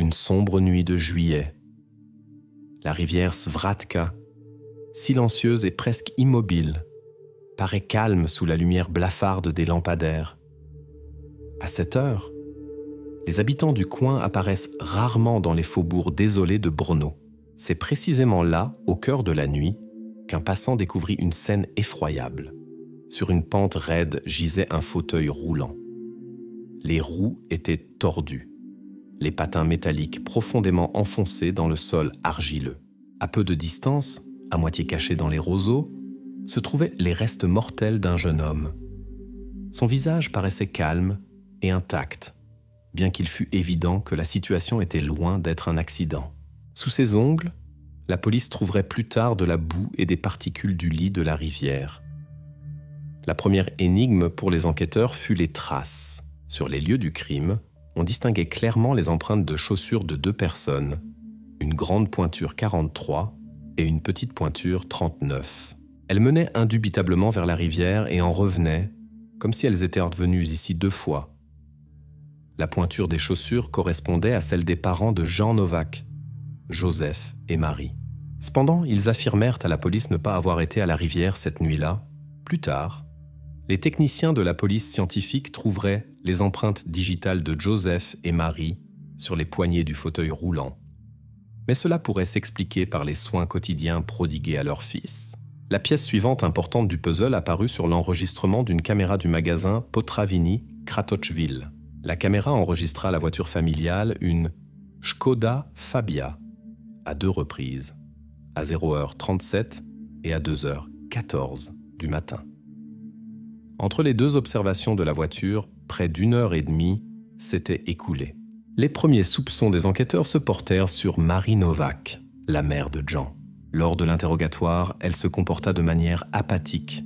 une sombre nuit de juillet. La rivière Svratka, silencieuse et presque immobile, paraît calme sous la lumière blafarde des lampadaires. À cette heure, les habitants du coin apparaissent rarement dans les faubourgs désolés de Brno. C'est précisément là, au cœur de la nuit, qu'un passant découvrit une scène effroyable. Sur une pente raide gisait un fauteuil roulant. Les roues étaient tordues, les patins métalliques profondément enfoncés dans le sol argileux. À peu de distance, à moitié caché dans les roseaux, se trouvaient les restes mortels d'un jeune homme. Son visage paraissait calme et intact, bien qu'il fût évident que la situation était loin d'être un accident. Sous ses ongles, la police trouverait plus tard de la boue et des particules du lit de la rivière. La première énigme pour les enquêteurs fut les traces. Sur les lieux du crime, on distinguait clairement les empreintes de chaussures de 2 personnes, une grande pointure 43 et une petite pointure 39. Elles menaient indubitablement vers la rivière et en revenaient, comme si elles étaient revenues ici 2 fois. La pointure des chaussures correspondait à celle des parents de Jean Novak, Joseph et Marie. Cependant, ils affirmèrent à la police ne pas avoir été à la rivière cette nuit-là. Plus tard, les techniciens de la police scientifique trouveraient les empreintes digitales de Joseph et Marie sur les poignées du fauteuil roulant. Mais cela pourrait s'expliquer par les soins quotidiens prodigués à leur fils. La pièce suivante importante du puzzle apparut sur l'enregistrement d'une caméra du magasin Potravini Kratochvil. La caméra enregistra la voiture familiale, une Škoda Fabia, à 2 reprises, à 0h37 et à 2h14 du matin. Entre les 2 observations de la voiture, près d'1 heure et demie s'était écoulée. Les premiers soupçons des enquêteurs se portèrent sur Marie Novak, la mère de Jean. Lors de l'interrogatoire, elle se comporta de manière apathique,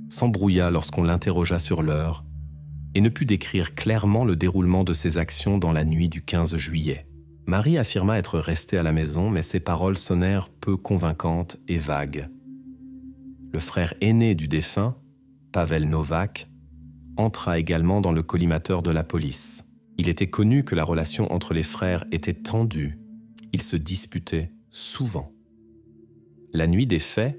s'embrouilla lorsqu'on l'interrogea sur l'heure et ne put décrire clairement le déroulement de ses actions dans la nuit du 15 juillet. Marie affirma être restée à la maison, mais ses paroles sonnèrent peu convaincantes et vagues. Le frère aîné du défunt, Pavel Novak, entra également dans le collimateur de la police. Il était connu que la relation entre les frères était tendue. Ils se disputaient souvent. La nuit des faits,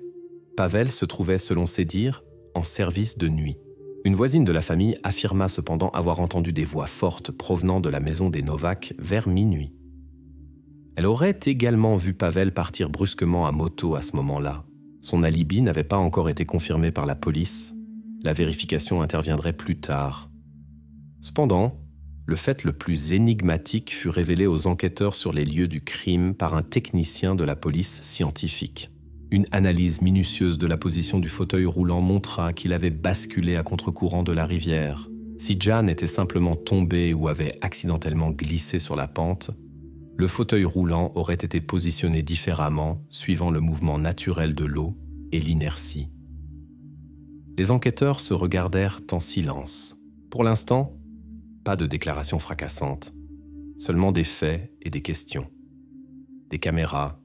Pavel se trouvait, selon ses dires, en service de nuit. Une voisine de la famille affirma cependant avoir entendu des voix fortes provenant de la maison des Novak vers minuit. Elle aurait également vu Pavel partir brusquement à moto à ce moment-là. Son alibi n'avait pas encore été confirmé par la police. La vérification interviendrait plus tard. Cependant, le fait le plus énigmatique fut révélé aux enquêteurs sur les lieux du crime par un technicien de la police scientifique. Une analyse minutieuse de la position du fauteuil roulant montra qu'il avait basculé à contre-courant de la rivière. Si Jan était simplement tombé ou avait accidentellement glissé sur la pente, le fauteuil roulant aurait été positionné différemment suivant le mouvement naturel de l'eau et l'inertie. Les enquêteurs se regardèrent en silence. Pour l'instant, pas de déclaration fracassante, seulement des faits et des questions. Des caméras,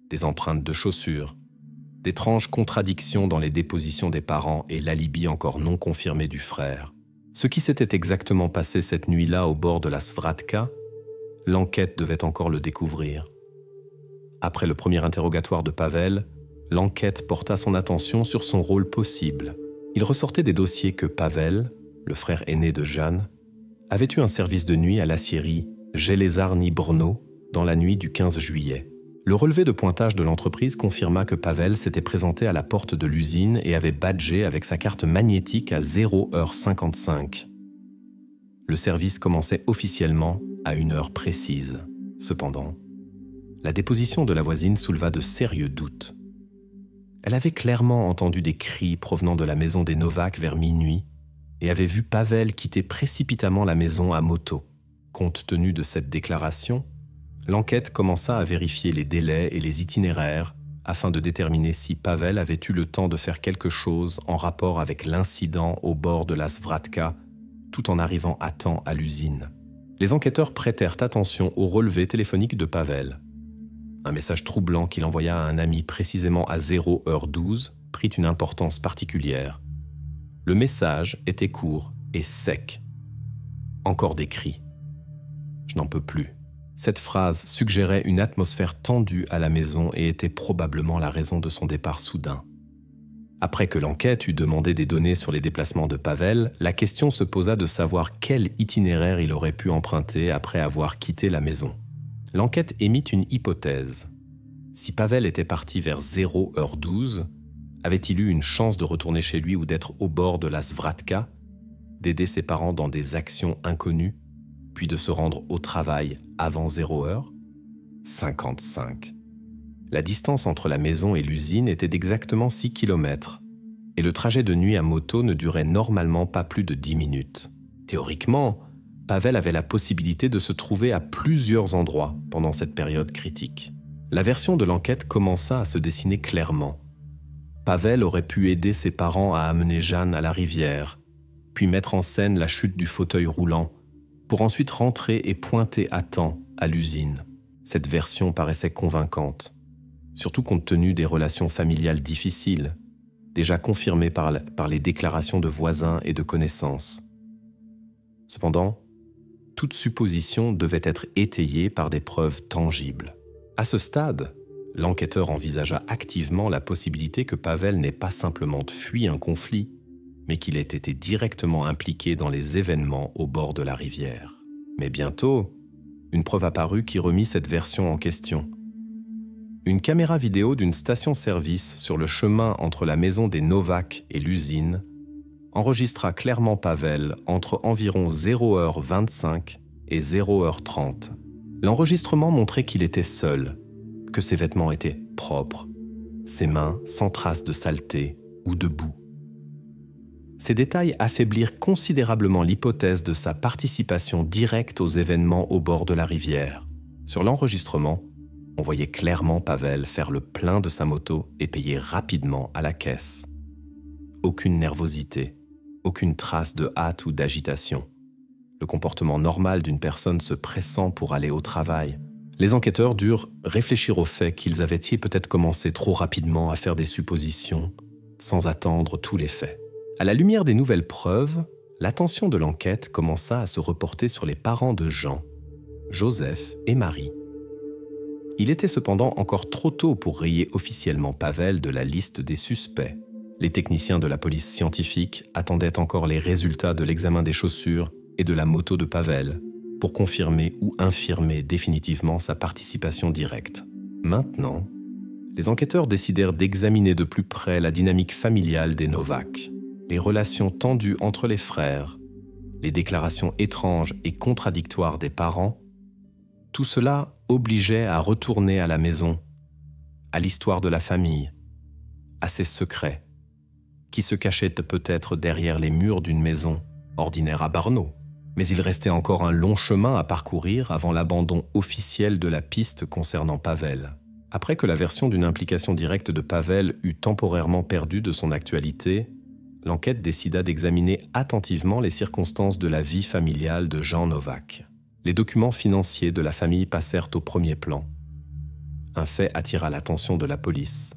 des empreintes de chaussures, d'étranges contradictions dans les dépositions des parents et l'alibi encore non confirmé du frère. Ce qui s'était exactement passé cette nuit-là au bord de la Svratka, l'enquête devait encore le découvrir. Après le premier interrogatoire de Pavel, l'enquête porta son attention sur son rôle possible. Il ressortait des dossiers que Pavel, le frère aîné de Jeanne, avait eu un service de nuit à l'acierie Железarny Brno dans la nuit du 15 juillet. Le relevé de pointage de l'entreprise confirma que Pavel s'était présenté à la porte de l'usine et avait badgé avec sa carte magnétique à 0h55. Le service commençait officiellement à 1 heure précise. Cependant, la déposition de la voisine souleva de sérieux doutes. Elle avait clairement entendu des cris provenant de la maison des Novak vers minuit et avait vu Pavel quitter précipitamment la maison à moto. Compte tenu de cette déclaration, l'enquête commença à vérifier les délais et les itinéraires afin de déterminer si Pavel avait eu le temps de faire quelque chose en rapport avec l'incident au bord de la Svratka tout en arrivant à temps à l'usine. Les enquêteurs prêtèrent attention au relevé téléphonique de Pavel. Un message troublant qu'il envoya à un ami précisément à 0h12 prit une importance particulière. Le message était court et sec. Encore des cris. « Je n'en peux plus. Cette phrase suggérait une atmosphère tendue à la maison et était probablement la raison de son départ soudain. Après que l'enquête eut demandé des données sur les déplacements de Pavel, la question se posa de savoir quel itinéraire il aurait pu emprunter après avoir quitté la maison. L'enquête émit une hypothèse. Si Pavel était parti vers 0h12, avait-il eu une chance de retourner chez lui ou d'être au bord de la Svratka, d'aider ses parents dans des actions inconnues, puis de se rendre au travail avant 0h? 55. La distance entre la maison et l'usine était d'exactement 6 km, et le trajet de nuit à moto ne durait normalement pas plus de 10 minutes. Théoriquement, Pavel avait la possibilité de se trouver à plusieurs endroits pendant cette période critique. La version de l'enquête commença à se dessiner clairement. Pavel aurait pu aider ses parents à amener Jeanne à la rivière, puis mettre en scène la chute du fauteuil roulant, pour ensuite rentrer et pointer à temps à l'usine. Cette version paraissait convaincante, surtout compte tenu des relations familiales difficiles, déjà confirmées par les déclarations de voisins et de connaissances. Cependant, toute supposition devait être étayée par des preuves tangibles. À ce stade, l'enquêteur envisagea activement la possibilité que Pavel n'ait pas simplement fui un conflit, mais qu'il ait été directement impliqué dans les événements au bord de la rivière. Mais bientôt, une preuve apparut qui remit cette version en question. Une caméra vidéo d'une station-service sur le chemin entre la maison des Novak et l'usine enregistra clairement Pavel entre environ 0h25 et 0h30. L'enregistrement montrait qu'il était seul, que ses vêtements étaient propres, ses mains sans trace de saleté ou de boue. Ces détails affaiblirent considérablement l'hypothèse de sa participation directe aux événements au bord de la rivière. Sur l'enregistrement, on voyait clairement Pavel faire le plein de sa moto et payer rapidement à la caisse. Aucune nervosité, aucune trace de hâte ou d'agitation. Le comportement normal d'une personne se pressant pour aller au travail. Les enquêteurs durent réfléchir au fait qu'ils avaient peut-être commencé trop rapidement à faire des suppositions, sans attendre tous les faits. À la lumière des nouvelles preuves, l'attention de l'enquête commença à se reporter sur les parents de Jean, Joseph et Marie. Il était cependant encore trop tôt pour rayer officiellement Pavel de la liste des suspects. Les techniciens de la police scientifique attendaient encore les résultats de l'examen des chaussures et de la moto de Pavel pour confirmer ou infirmer définitivement sa participation directe. Maintenant, les enquêteurs décidèrent d'examiner de plus près la dynamique familiale des Novak, les relations tendues entre les frères, les déclarations étranges et contradictoires des parents. Tout cela obligeait à retourner à la maison, à l'histoire de la famille, à ses secrets, qui se cachaient peut-être derrière les murs d'une maison ordinaire à Barnaud. Mais il restait encore un long chemin à parcourir avant l'abandon officiel de la piste concernant Pavel. Après que la version d'une implication directe de Pavel eut temporairement perdu de son actualité, l'enquête décida d'examiner attentivement les circonstances de la vie familiale de Jean Novak. Les documents financiers de la famille passèrent au premier plan. Un fait attira l'attention de la police.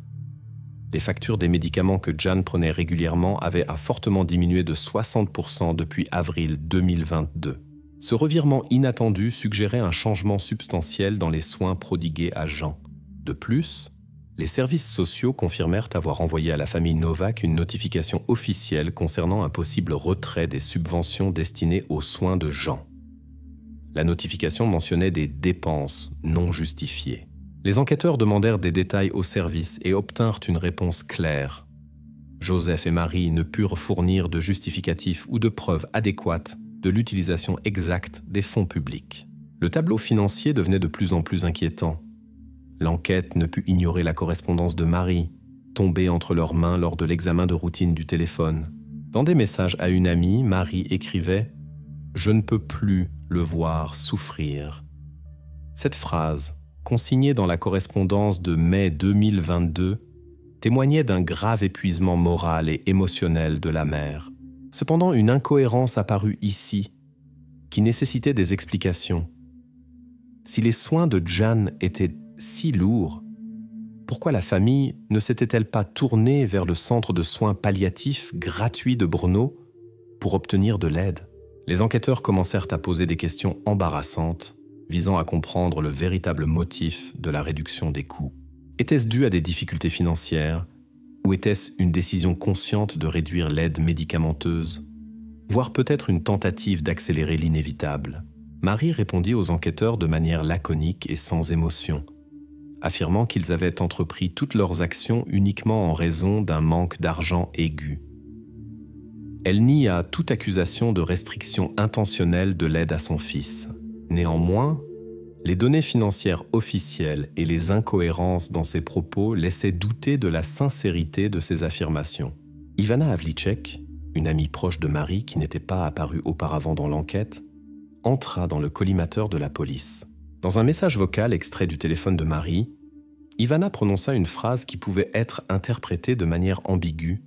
Les factures des médicaments que Jeanne prenait régulièrement avaient fortement diminué de 60% depuis avril 2022. Ce revirement inattendu suggérait un changement substantiel dans les soins prodigués à Jean. De plus, les services sociaux confirmèrent avoir envoyé à la famille Novak une notification officielle concernant un possible retrait des subventions destinées aux soins de Jean. La notification mentionnait des dépenses non justifiées. Les enquêteurs demandèrent des détails au service et obtinrent une réponse claire. Joseph et Marie ne purent fournir de justificatifs ou de preuves adéquates de l'utilisation exacte des fonds publics. Le tableau financier devenait de plus en plus inquiétant. L'enquête ne put ignorer la correspondance de Marie, tombée entre leurs mains lors de l'examen de routine du téléphone. Dans des messages à une amie, Marie écrivait « Je ne peux plus le voir souffrir ». Cette phrase, consignée dans la correspondance de mai 2022, témoignait d'un grave épuisement moral et émotionnel de la mère. Cependant, une incohérence apparut ici, qui nécessitait des explications. Si les soins de Jeanne étaient si lourds, pourquoi la famille ne s'était-elle pas tournée vers le centre de soins palliatifs gratuit de Brno pour obtenir de l'aide ? Les enquêteurs commencèrent à poser des questions embarrassantes visant à comprendre le véritable motif de la réduction des coûts. Était-ce dû à des difficultés financières ou était-ce une décision consciente de réduire l'aide médicamenteuse, voire peut-être une tentative d'accélérer l'inévitable? Marie répondit aux enquêteurs de manière laconique et sans émotion, affirmant qu'ils avaient entrepris toutes leurs actions uniquement en raison d'un manque d'argent aigu. Elle nia toute accusation de restriction intentionnelle de l'aide à son fils. Néanmoins, les données financières officielles et les incohérences dans ses propos laissaient douter de la sincérité de ses affirmations. Ivana Havlicek, une amie proche de Marie qui n'était pas apparue auparavant dans l'enquête, entra dans le collimateur de la police. Dans un message vocal extrait du téléphone de Marie, Ivana prononça une phrase qui pouvait être interprétée de manière ambiguë.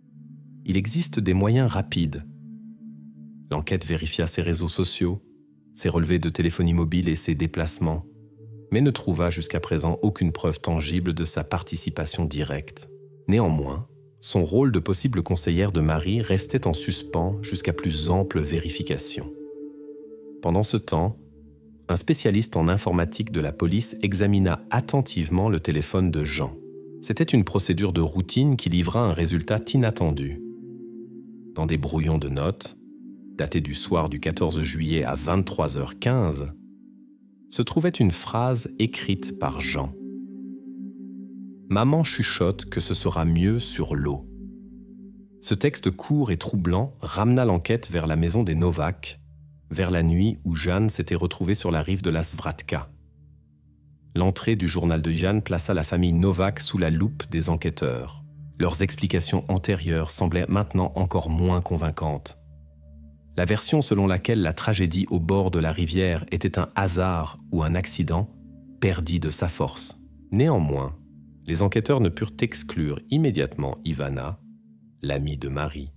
« Il existe des moyens rapides. » L'enquête vérifia ses réseaux sociaux, ses relevés de téléphonie mobile et ses déplacements, mais ne trouva jusqu'à présent aucune preuve tangible de sa participation directe. Néanmoins, son rôle de possible conseillère de Marie restait en suspens jusqu'à plus ample vérification. Pendant ce temps, un spécialiste en informatique de la police examina attentivement le téléphone de Jean. C'était une procédure de routine qui livra un résultat inattendu. Dans des brouillons de notes, datés du soir du 14 juillet à 23h15, se trouvait une phrase écrite par Jean. « Maman chuchote que ce sera mieux sur l'eau. » Ce texte court et troublant ramena l'enquête vers la maison des Novak, vers la nuit où Jeanne s'était retrouvée sur la rive de la Svratka. L'entrée du journal de Jeanne plaça la famille Novak sous la loupe des enquêteurs. Leurs explications antérieures semblaient maintenant encore moins convaincantes. La version selon laquelle la tragédie au bord de la rivière était un hasard ou un accident perdit de sa force. Néanmoins, les enquêteurs ne purent exclure immédiatement Ivana, l'amie de Marie,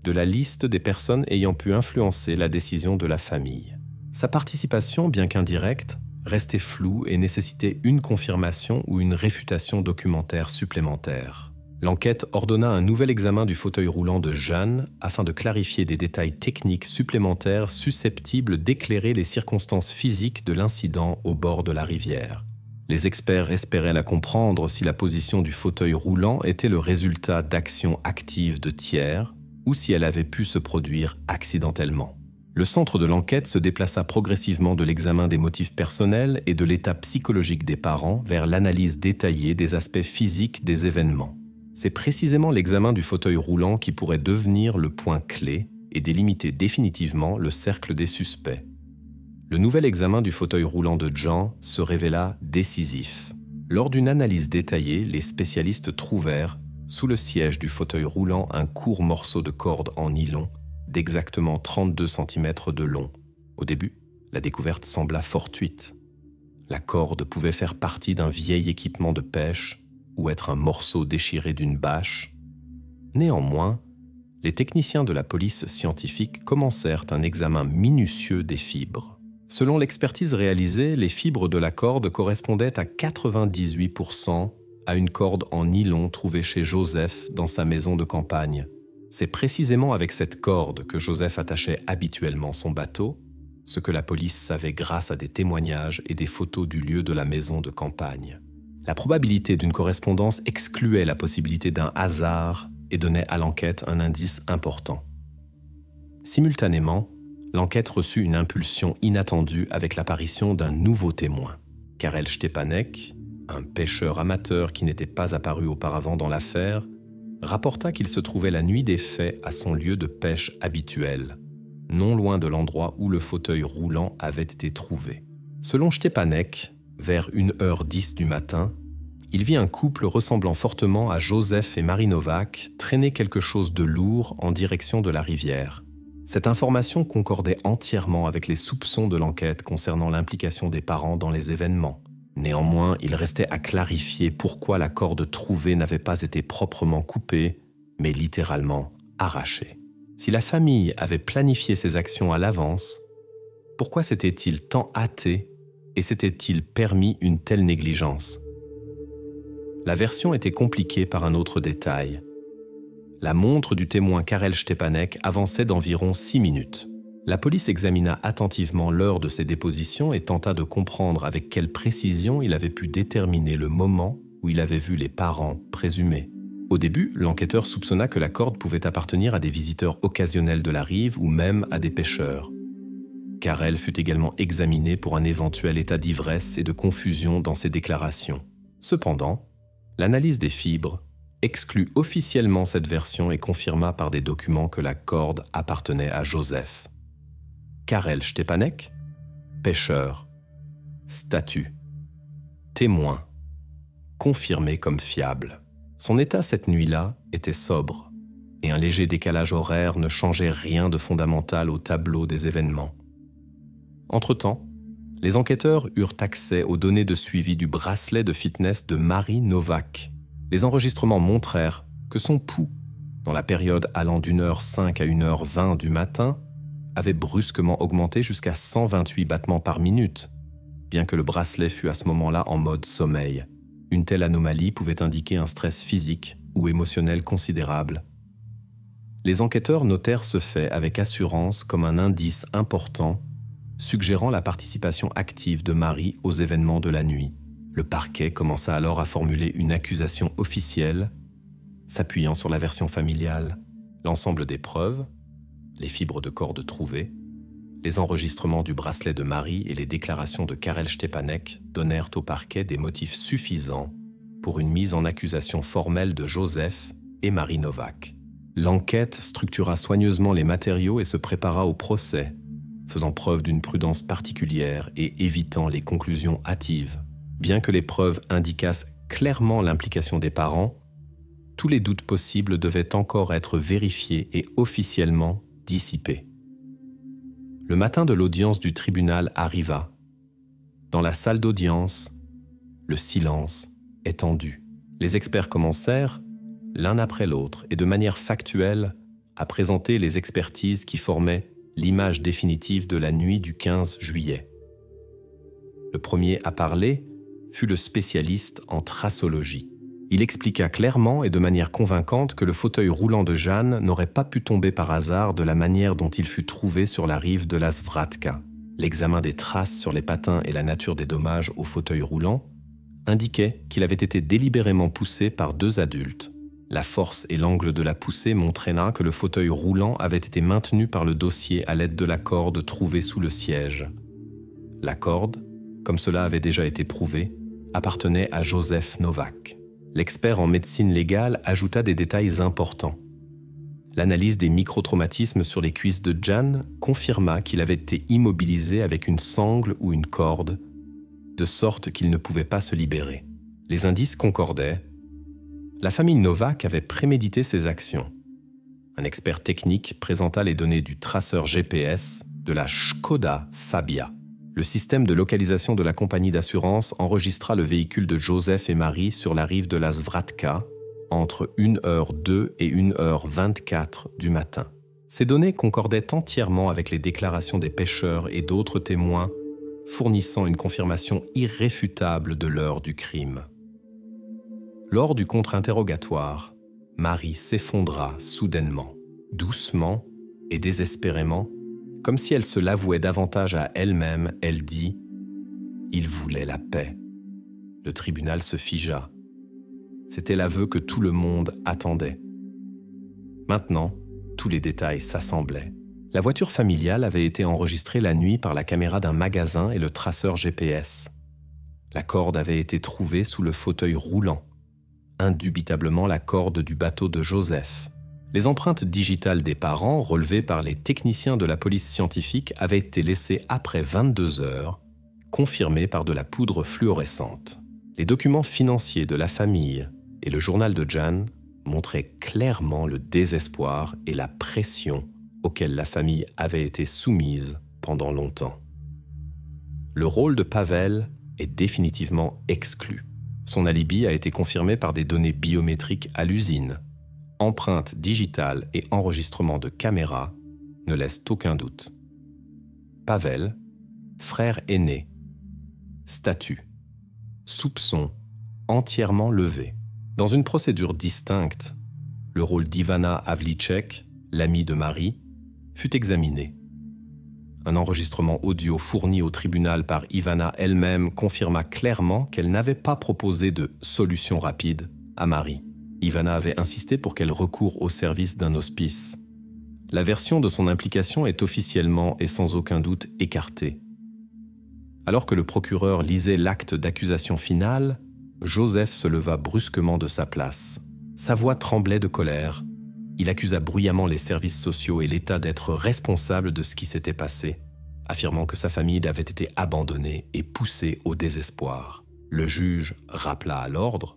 de la liste des personnes ayant pu influencer la décision de la famille. Sa participation, bien qu'indirecte, restait floue et nécessitait une confirmation ou une réfutation documentaire supplémentaire. L'enquête ordonna un nouvel examen du fauteuil roulant de Jeanne afin de clarifier des détails techniques supplémentaires susceptibles d'éclairer les circonstances physiques de l'incident au bord de la rivière. Les experts espéraient la comprendre si la position du fauteuil roulant était le résultat d'actions actives de tiers ou si elle avait pu se produire accidentellement. Le centre de l'enquête se déplaça progressivement de l'examen des motifs personnels et de l'état psychologique des parents vers l'analyse détaillée des aspects physiques des événements. C'est précisément l'examen du fauteuil roulant qui pourrait devenir le point clé et délimiter définitivement le cercle des suspects. Le nouvel examen du fauteuil roulant de Jean se révéla décisif. Lors d'une analyse détaillée, les spécialistes trouvèrent, sous le siège du fauteuil roulant, un court morceau de corde en nylon d'exactement 32 cm de long. Au début, la découverte sembla fortuite. La corde pouvait faire partie d'un vieil équipement de pêche ou être un morceau déchiré d'une bâche. Néanmoins, les techniciens de la police scientifique commencèrent un examen minutieux des fibres. Selon l'expertise réalisée, les fibres de la corde correspondaient à 98% à une corde en nylon trouvée chez Joseph dans sa maison de campagne. C'est précisément avec cette corde que Joseph attachait habituellement son bateau, ce que la police savait grâce à des témoignages et des photos du lieu de la maison de campagne. La probabilité d'une correspondance excluait la possibilité d'un hasard et donnait à l'enquête un indice important. Simultanément, l'enquête reçut une impulsion inattendue avec l'apparition d'un nouveau témoin. Karel Stepanek, un pêcheur amateur qui n'était pas apparu auparavant dans l'affaire, rapporta qu'il se trouvait la nuit des faits à son lieu de pêche habituel, non loin de l'endroit où le fauteuil roulant avait été trouvé. Selon Stepanek, vers 1h10 du matin, il vit un couple ressemblant fortement à Joseph et Marie Novak traîner quelque chose de lourd en direction de la rivière. Cette information concordait entièrement avec les soupçons de l'enquête concernant l'implication des parents dans les événements. Néanmoins, il restait à clarifier pourquoi la corde trouvée n'avait pas été proprement coupée, mais littéralement arrachée. Si la famille avait planifié ses actions à l'avance, pourquoi s'était-il tant hâté et s'était-il permis une telle négligence? La version était compliquée par un autre détail. La montre du témoin Karel Stepanek avançait d'environ 6 minutes. La police examina attentivement l'heure de ses dépositions et tenta de comprendre avec quelle précision il avait pu déterminer le moment où il avait vu les parents présumés. Au début, l'enquêteur soupçonna que la corde pouvait appartenir à des visiteurs occasionnels de la rive ou même à des pêcheurs. Carel fut également examiné pour un éventuel état d'ivresse et de confusion dans ses déclarations. Cependant, l'analyse des fibres exclut officiellement cette version et confirma par des documents que la corde appartenait à Joseph. Karel Stepanek, pêcheur, statut, témoin, confirmé comme fiable. Son état cette nuit-là était sobre, et un léger décalage horaire ne changeait rien de fondamental au tableau des événements. Entre-temps, les enquêteurs eurent accès aux données de suivi du bracelet de fitness de Marie Novak. Les enregistrements montrèrent que son pouls, dans la période allant d'1h05 à 1h20 du matin, avait brusquement augmenté jusqu'à 128 battements par minute, bien que le bracelet fût à ce moment-là en mode sommeil. Une telle anomalie pouvait indiquer un stress physique ou émotionnel considérable. Les enquêteurs notèrent ce fait avec assurance comme un indice important suggérant la participation active de Marie aux événements de la nuit. Le parquet commença alors à formuler une accusation officielle, s'appuyant sur la version familiale. L'ensemble des preuves, les fibres de corde trouvées, les enregistrements du bracelet de Marie et les déclarations de Karel Stepanek donnèrent au parquet des motifs suffisants pour une mise en accusation formelle de Joseph et Marie Novak. L'enquête structura soigneusement les matériaux et se prépara au procès, faisant preuve d'une prudence particulière et évitant les conclusions hâtives. Bien que les preuves indiquassent clairement l'implication des parents, tous les doutes possibles devaient encore être vérifiés et officiellement dissipés. Le matin de l'audience du tribunal arriva. Dans la salle d'audience, le silence étendu. Les experts commencèrent, l'un après l'autre et de manière factuelle, à présenter les expertises qui formaient l'image définitive de la nuit du 15 juillet. Le premier à parler fut le spécialiste en tracologie. Il expliqua clairement et de manière convaincante que le fauteuil roulant de Jeanne n'aurait pas pu tomber par hasard de la manière dont il fut trouvé sur la rive de la Svratka. L'examen des traces sur les patins et la nature des dommages au fauteuil roulant indiquait qu'il avait été délibérément poussé par deux adultes. La force et l'angle de la poussée montraient que le fauteuil roulant avait été maintenu par le dossier à l'aide de la corde trouvée sous le siège. La corde, comme cela avait déjà été prouvé, appartenait à Joseph Novak. L'expert en médecine légale ajouta des détails importants. L'analyse des microtraumatismes sur les cuisses de Jeanne confirma qu'il avait été immobilisé avec une sangle ou une corde, de sorte qu'il ne pouvait pas se libérer. Les indices concordaient. La famille Novak avait prémédité ses actions. Un expert technique présenta les données du traceur GPS de la Škoda Fabia. Le système de localisation de la compagnie d'assurance enregistra le véhicule de Joseph et Marie sur la rive de la Svratka entre 1h02 et 1h24 du matin. Ces données concordaient entièrement avec les déclarations des pêcheurs et d'autres témoins, fournissant une confirmation irréfutable de l'heure du crime. Lors du contre-interrogatoire, Marie s'effondra soudainement, doucement et désespérément, comme si elle se l'avouait davantage à elle-même. Elle dit « Il voulait la paix ». Le tribunal se figea. C'était l'aveu que tout le monde attendait. Maintenant, tous les détails s'assemblaient. La voiture familiale avait été enregistrée la nuit par la caméra d'un magasin et le traceur GPS. La corde avait été trouvée sous le fauteuil roulant. Indubitablement la corde du bateau de Joseph. Les empreintes digitales des parents, relevées par les techniciens de la police scientifique, avaient été laissées après 22 heures, confirmées par de la poudre fluorescente. Les documents financiers de la famille et le journal de Jeanne montraient clairement le désespoir et la pression auxquels la famille avait été soumise pendant longtemps. Le rôle de Pavel est définitivement exclu. Son alibi a été confirmé par des données biométriques à l'usine. Empreintes digitales et enregistrements de caméras ne laissent aucun doute. Pavel, frère aîné. Statut. Soupçon entièrement levé. Dans une procédure distincte, le rôle d'Ivana Havlicek, l'amie de Marie, fut examiné. Un enregistrement audio fourni au tribunal par Ivana elle-même confirma clairement qu'elle n'avait pas proposé de solution rapide à Marie. Ivana avait insisté pour qu'elle recoure au service d'un hospice. La version de son implication est officiellement et sans aucun doute écartée. Alors que le procureur lisait l'acte d'accusation finale, Joseph se leva brusquement de sa place. Sa voix tremblait de colère. Il accusa bruyamment les services sociaux et l'État d'être responsables de ce qui s'était passé, affirmant que sa famille avait été abandonnée et poussée au désespoir. Le juge rappela à l'ordre.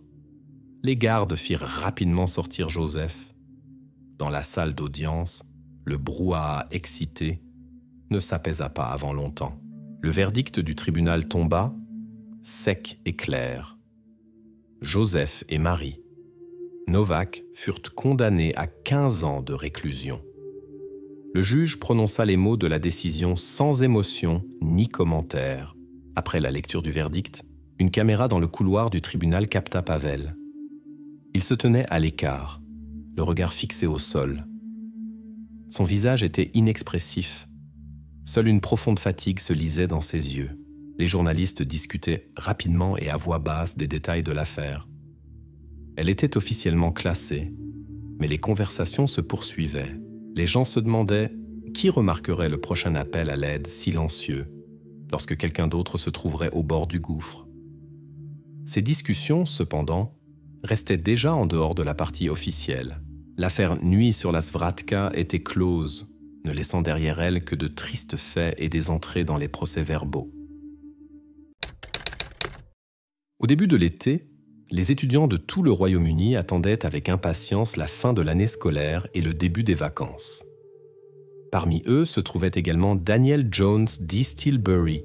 Les gardes firent rapidement sortir Joseph. Dans la salle d'audience, le brouhaha excité ne s'apaisa pas avant longtemps. Le verdict du tribunal tomba, sec et clair. Joseph et Marie Novak furent condamnés à 15 ans de réclusion. Le juge prononça les mots de la décision sans émotion ni commentaire. Après la lecture du verdict, une caméra dans le couloir du tribunal capta Pavel. Il se tenait à l'écart, le regard fixé au sol. Son visage était inexpressif. Seule une profonde fatigue se lisait dans ses yeux. Les journalistes discutaient rapidement et à voix basse des détails de l'affaire. Elle était officiellement classée, mais les conversations se poursuivaient. Les gens se demandaient qui remarquerait le prochain appel à l'aide silencieux lorsque quelqu'un d'autre se trouverait au bord du gouffre. Ces discussions, cependant, restaient déjà en dehors de la partie officielle. L'affaire Nuit sur la Svratka était close, ne laissant derrière elle que de tristes faits et des entrées dans les procès-verbaux. Au début de l'été, les étudiants de tout le Royaume-Uni attendaient avec impatience la fin de l'année scolaire et le début des vacances. Parmi eux se trouvait également Daniel Jones d'East Tilbury,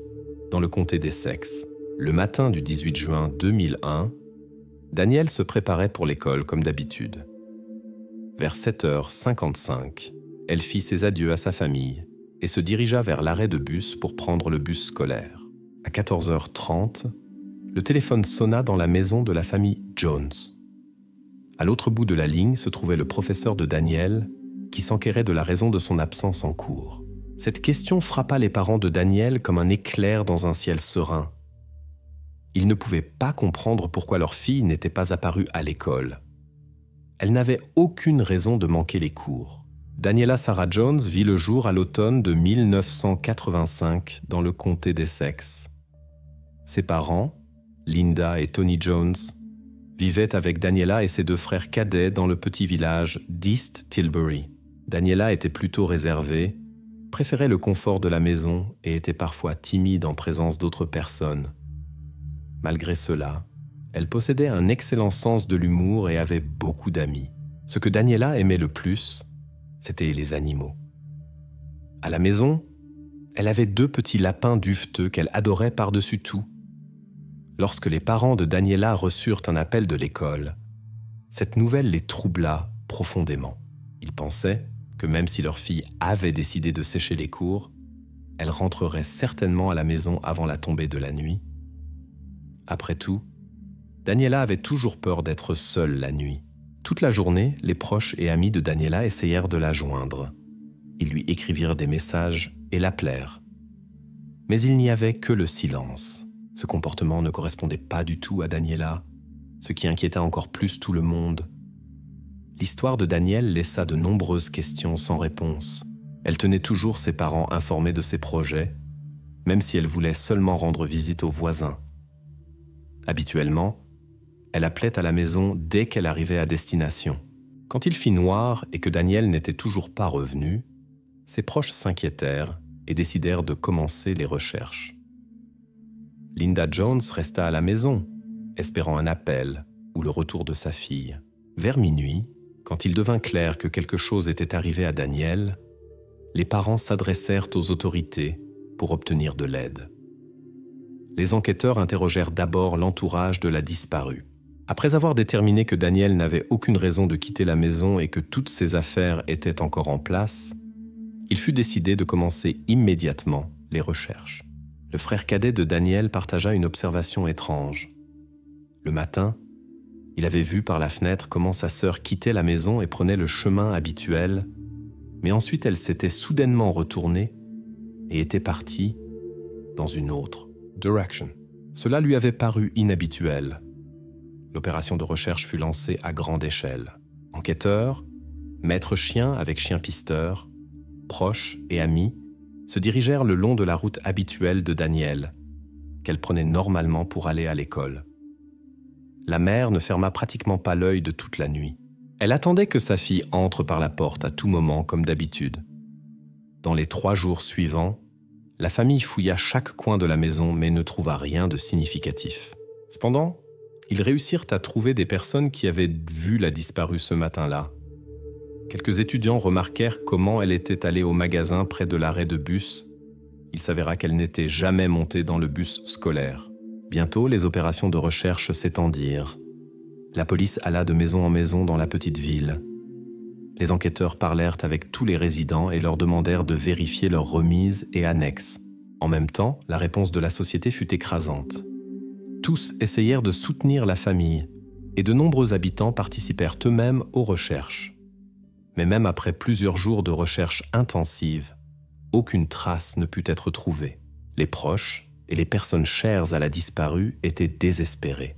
dans le comté d'Essex. Le matin du 18 juin 2001, Daniel se préparait pour l'école comme d'habitude. Vers 7h55, elle fit ses adieux à sa famille et se dirigea vers l'arrêt de bus pour prendre le bus scolaire. À 14h30, le téléphone sonna dans la maison de la famille Jones. À l'autre bout de la ligne se trouvait le professeur de Daniel, qui s'enquérait de la raison de son absence en cours. Cette question frappa les parents de Daniel comme un éclair dans un ciel serein. Ils ne pouvaient pas comprendre pourquoi leur fille n'était pas apparue à l'école. Elle n'avait aucune raison de manquer les cours. Daniela Sarah Jones vit le jour à l'automne de 1985 dans le comté d'Essex. Ses parents, Linda et Tony Jones, vivaient avec Daniela et ses deux frères cadets dans le petit village d'East Tilbury. Daniela était plutôt réservée, préférait le confort de la maison et était parfois timide en présence d'autres personnes. Malgré cela, elle possédait un excellent sens de l'humour et avait beaucoup d'amis. Ce que Daniela aimait le plus, c'était les animaux. À la maison, elle avait 2 petits lapins duveteux qu'elle adorait par-dessus tout. Lorsque les parents de Daniela reçurent un appel de l'école, cette nouvelle les troubla profondément. Ils pensaient que même si leur fille avait décidé de sécher les cours, elle rentrerait certainement à la maison avant la tombée de la nuit. Après tout, Daniela avait toujours peur d'être seule la nuit. Toute la journée, les proches et amis de Daniela essayèrent de la joindre. Ils lui écrivirent des messages et l'appelèrent. Mais il n'y avait que le silence. Ce comportement ne correspondait pas du tout à Daniela, ce qui inquiéta encore plus tout le monde. L'histoire de Daniel laissa de nombreuses questions sans réponse. Elle tenait toujours ses parents informés de ses projets, même si elle voulait seulement rendre visite aux voisins. Habituellement, elle appelait à la maison dès qu'elle arrivait à destination. Quand il fit noir et que Daniel n'était toujours pas revenu, ses proches s'inquiétèrent et décidèrent de commencer les recherches. Linda Jones resta à la maison, espérant un appel ou le retour de sa fille. Vers minuit, quand il devint clair que quelque chose était arrivé à Daniel, les parents s'adressèrent aux autorités pour obtenir de l'aide. Les enquêteurs interrogèrent d'abord l'entourage de la disparue. Après avoir déterminé que Daniel n'avait aucune raison de quitter la maison et que toutes ses affaires étaient encore en place, il fut décidé de commencer immédiatement les recherches. Le frère cadet de Daniel partagea une observation étrange. Le matin, il avait vu par la fenêtre comment sa sœur quittait la maison et prenait le chemin habituel, mais ensuite elle s'était soudainement retournée et était parti dans une autre direction. Cela lui avait paru inhabituel. L'opération de recherche fut lancée à grande échelle. Enquêteurs, maîtres chiens avec chien pisteur, proches et amis se dirigèrent le long de la route habituelle de Danielle, qu'elle prenait normalement pour aller à l'école. La mère ne ferma pratiquement pas l'œil de toute la nuit. Elle attendait que sa fille entre par la porte à tout moment comme d'habitude. Dans les 3 jours suivants, la famille fouilla chaque coin de la maison mais ne trouva rien de significatif. Cependant, ils réussirent à trouver des personnes qui avaient vu la disparue ce matin-là. Quelques étudiants remarquèrent comment elle était allée au magasin près de l'arrêt de bus. Il s'avéra qu'elle n'était jamais montée dans le bus scolaire. Bientôt, les opérations de recherche s'étendirent. La police alla de maison en maison dans la petite ville. Les enquêteurs parlèrent avec tous les résidents et leur demandèrent de vérifier leurs remises et annexes. En même temps, la réponse de la société fut écrasante. Tous essayèrent de soutenir la famille et de nombreux habitants participèrent eux-mêmes aux recherches. Mais même après plusieurs jours de recherche intensive, aucune trace ne put être trouvée. Les proches et les personnes chères à la disparue étaient désespérés.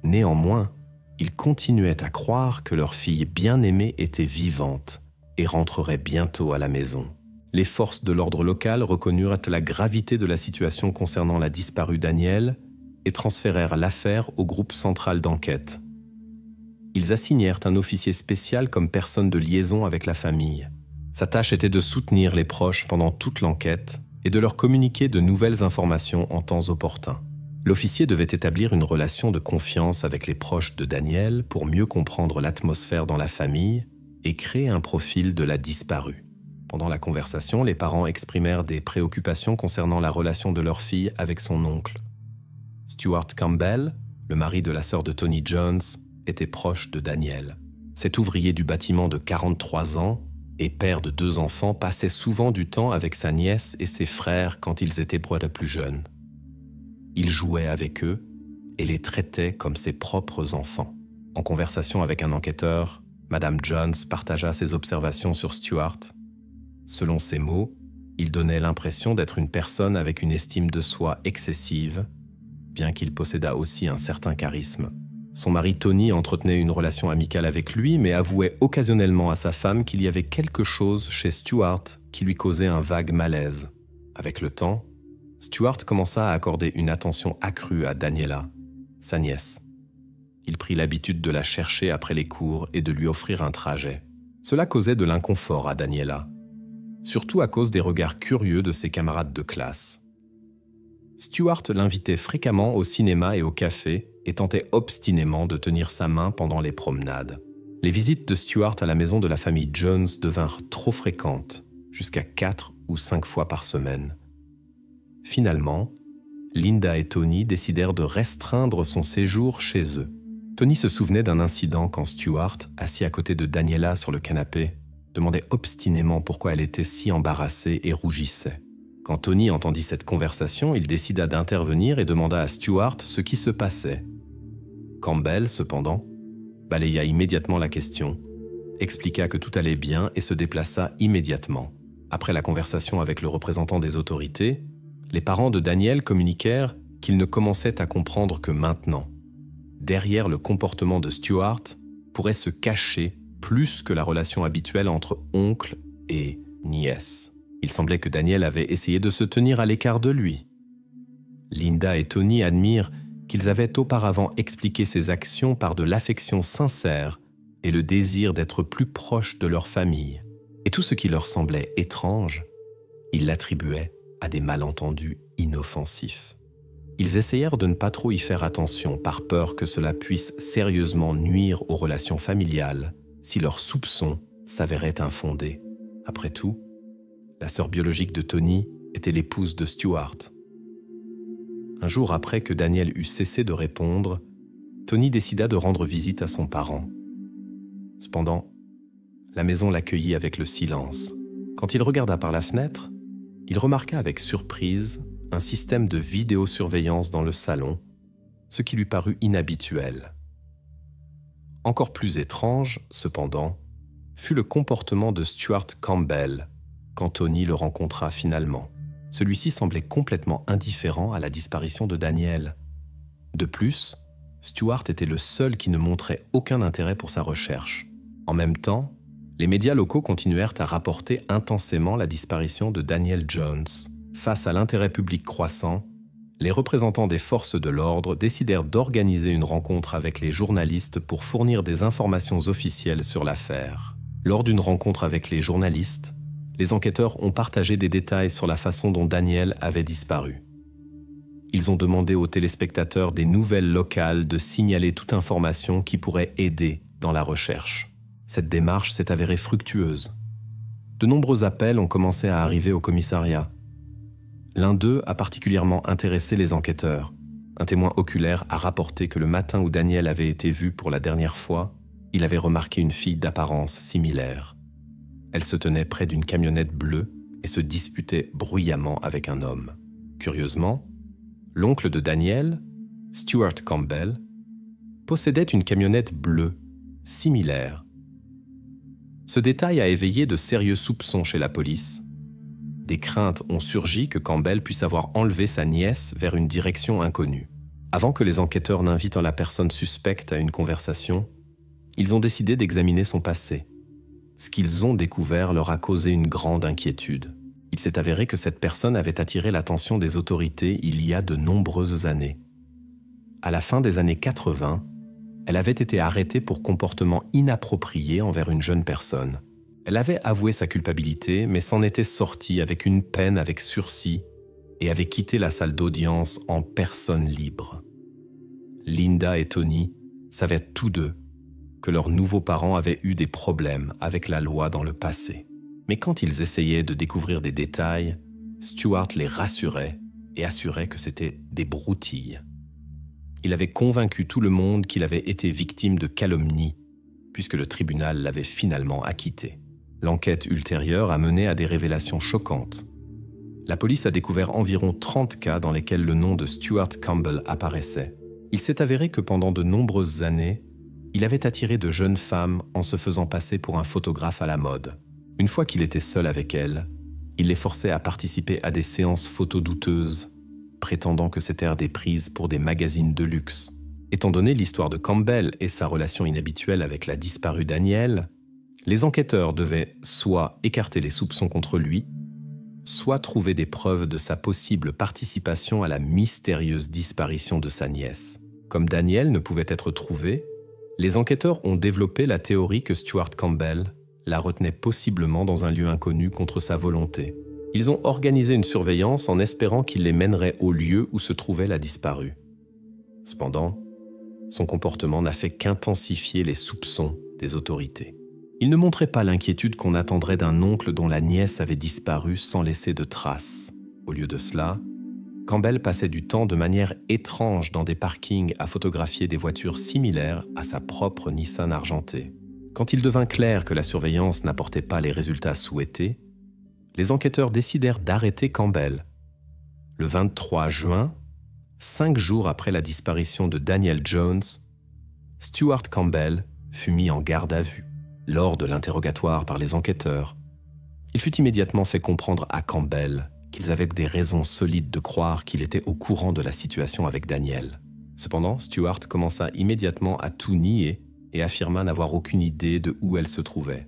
Néanmoins, ils continuaient à croire que leur fille bien-aimée était vivante et rentrerait bientôt à la maison. Les forces de l'ordre local reconnurent la gravité de la situation concernant la disparue Danielle et transférèrent l'affaire au groupe central d'enquête. Ils assignèrent un officier spécial comme personne de liaison avec la famille. Sa tâche était de soutenir les proches pendant toute l'enquête et de leur communiquer de nouvelles informations en temps opportun. L'officier devait établir une relation de confiance avec les proches de Danielle pour mieux comprendre l'atmosphère dans la famille et créer un profil de la disparue. Pendant la conversation, les parents exprimèrent des préoccupations concernant la relation de leur fille avec son oncle. Stuart Campbell, le mari de la sœur de Tony Jones, était proche de Danielle. Cet ouvrier du bâtiment de 43 ans et père de 2 enfants passait souvent du temps avec sa nièce et ses frères quand ils étaient plus jeunes. Il jouait avec eux et les traitait comme ses propres enfants. En conversation avec un enquêteur, Madame Jones partagea ses observations sur Stuart. Selon ses mots, il donnait l'impression d'être une personne avec une estime de soi excessive, bien qu'il possédât aussi un certain charisme. Son mari Tony entretenait une relation amicale avec lui, mais avouait occasionnellement à sa femme qu'il y avait quelque chose chez Stuart qui lui causait un vague malaise. Avec le temps, Stuart commença à accorder une attention accrue à Daniela, sa nièce. Il prit l'habitude de la chercher après les cours et de lui offrir un trajet. Cela causait de l'inconfort à Daniela, surtout à cause des regards curieux de ses camarades de classe. Stuart l'invitait fréquemment au cinéma et au café et tentait obstinément de tenir sa main pendant les promenades. Les visites de Stuart à la maison de la famille Jones devinrent trop fréquentes, jusqu'à 4 ou 5 fois par semaine. Finalement, Linda et Tony décidèrent de restreindre son séjour chez eux. Tony se souvenait d'un incident quand Stuart, assis à côté de Daniela sur le canapé, demandait obstinément pourquoi elle était si embarrassée et rougissait. Quand Tony entendit cette conversation, il décida d'intervenir et demanda à Stuart ce qui se passait. Campbell, cependant, balaya immédiatement la question, expliqua que tout allait bien et se déplaça immédiatement. Après la conversation avec le représentant des autorités, les parents de Danielle communiquèrent qu'ils ne commençaient à comprendre que maintenant, derrière le comportement de Stuart, pourrait se cacher plus que la relation habituelle entre oncle et nièce. Il semblait que Danielle avait essayé de se tenir à l'écart de lui. Linda et Tony admirent qu'ils avaient auparavant expliqué ces actions par de l'affection sincère et le désir d'être plus proches de leur famille. Et tout ce qui leur semblait étrange, ils l'attribuaient à des malentendus inoffensifs. Ils essayèrent de ne pas trop y faire attention par peur que cela puisse sérieusement nuire aux relations familiales si leurs soupçons s'avéraient infondés. Après tout, la sœur biologique de Tony était l'épouse de Stuart. Un jour après que Danielle eut cessé de répondre, Tony décida de rendre visite à son parent. Cependant, la maison l'accueillit avec le silence. Quand il regarda par la fenêtre, il remarqua avec surprise un système de vidéosurveillance dans le salon, ce qui lui parut inhabituel. Encore plus étrange, cependant, fut le comportement de Stuart Campbell quand Tony le rencontra finalement. Celui-ci semblait complètement indifférent à la disparition de Daniel. De plus, Stewart était le seul qui ne montrait aucun intérêt pour sa recherche. En même temps, les médias locaux continuèrent à rapporter intensément la disparition de Daniel Jones. Face à l'intérêt public croissant, les représentants des forces de l'ordre décidèrent d'organiser une rencontre avec les journalistes pour fournir des informations officielles sur l'affaire. Lors d'une rencontre avec les journalistes, les enquêteurs ont partagé des détails sur la façon dont Daniel avait disparu. Ils ont demandé aux téléspectateurs des nouvelles locales de signaler toute information qui pourrait aider dans la recherche. Cette démarche s'est avérée fructueuse. De nombreux appels ont commencé à arriver au commissariat. L'un d'eux a particulièrement intéressé les enquêteurs. Un témoin oculaire a rapporté que le matin où Daniel avait été vu pour la dernière fois, il avait remarqué une fille d'apparence similaire. Elle se tenait près d'une camionnette bleue et se disputait bruyamment avec un homme. Curieusement, l'oncle de Daniel, Stewart Campbell, possédait une camionnette bleue, similaire. Ce détail a éveillé de sérieux soupçons chez la police. Des craintes ont surgi que Campbell puisse avoir enlevé sa nièce vers une direction inconnue. Avant que les enquêteurs n'invitent la personne suspecte à une conversation, ils ont décidé d'examiner son passé. Ce qu'ils ont découvert leur a causé une grande inquiétude. Il s'est avéré que cette personne avait attiré l'attention des autorités il y a de nombreuses années. À la fin des années 80, elle avait été arrêtée pour comportement inapproprié envers une jeune personne. Elle avait avoué sa culpabilité, mais s'en était sortie avec une peine avec sursis et avait quitté la salle d'audience en personne libre. Linda et Tony savaient tous deux que leurs nouveaux parents avaient eu des problèmes avec la loi dans le passé. Mais quand ils essayaient de découvrir des détails, Stewart les rassurait et assurait que c'était des broutilles. Il avait convaincu tout le monde qu'il avait été victime de calomnie, puisque le tribunal l'avait finalement acquitté. L'enquête ultérieure a mené à des révélations choquantes. La police a découvert environ 30 cas dans lesquels le nom de Stewart Campbell apparaissait. Il s'est avéré que pendant de nombreuses années, il avait attiré de jeunes femmes en se faisant passer pour un photographe à la mode. Une fois qu'il était seul avec elles, il les forçait à participer à des séances photos douteuses, prétendant que c'étaient des prises pour des magazines de luxe. Étant donné l'histoire de Campbell et sa relation inhabituelle avec la disparue Daniel, les enquêteurs devaient soit écarter les soupçons contre lui, soit trouver des preuves de sa possible participation à la mystérieuse disparition de sa nièce. Comme Daniel ne pouvait être trouvé, les enquêteurs ont développé la théorie que Stewart Campbell la retenait possiblement dans un lieu inconnu contre sa volonté. Ils ont organisé une surveillance en espérant qu'il les mènerait au lieu où se trouvait la disparue. Cependant, son comportement n'a fait qu'intensifier les soupçons des autorités. Il ne montrait pas l'inquiétude qu'on attendrait d'un oncle dont la nièce avait disparu sans laisser de traces. Au lieu de cela, Campbell passait du temps de manière étrange dans des parkings à photographier des voitures similaires à sa propre Nissan argentée. Quand il devint clair que la surveillance n'apportait pas les résultats souhaités, les enquêteurs décidèrent d'arrêter Campbell. Le 23 juin, 5 jours après la disparition de Daniel Jones, Stewart Campbell fut mis en garde à vue. Lors de l'interrogatoire par les enquêteurs, il fut immédiatement fait comprendre à Campbell qu'ils avaient des raisons solides de croire qu'il était au courant de la situation avec Daniel. Cependant, Stewart commença immédiatement à tout nier et affirma n'avoir aucune idée de où elle se trouvait.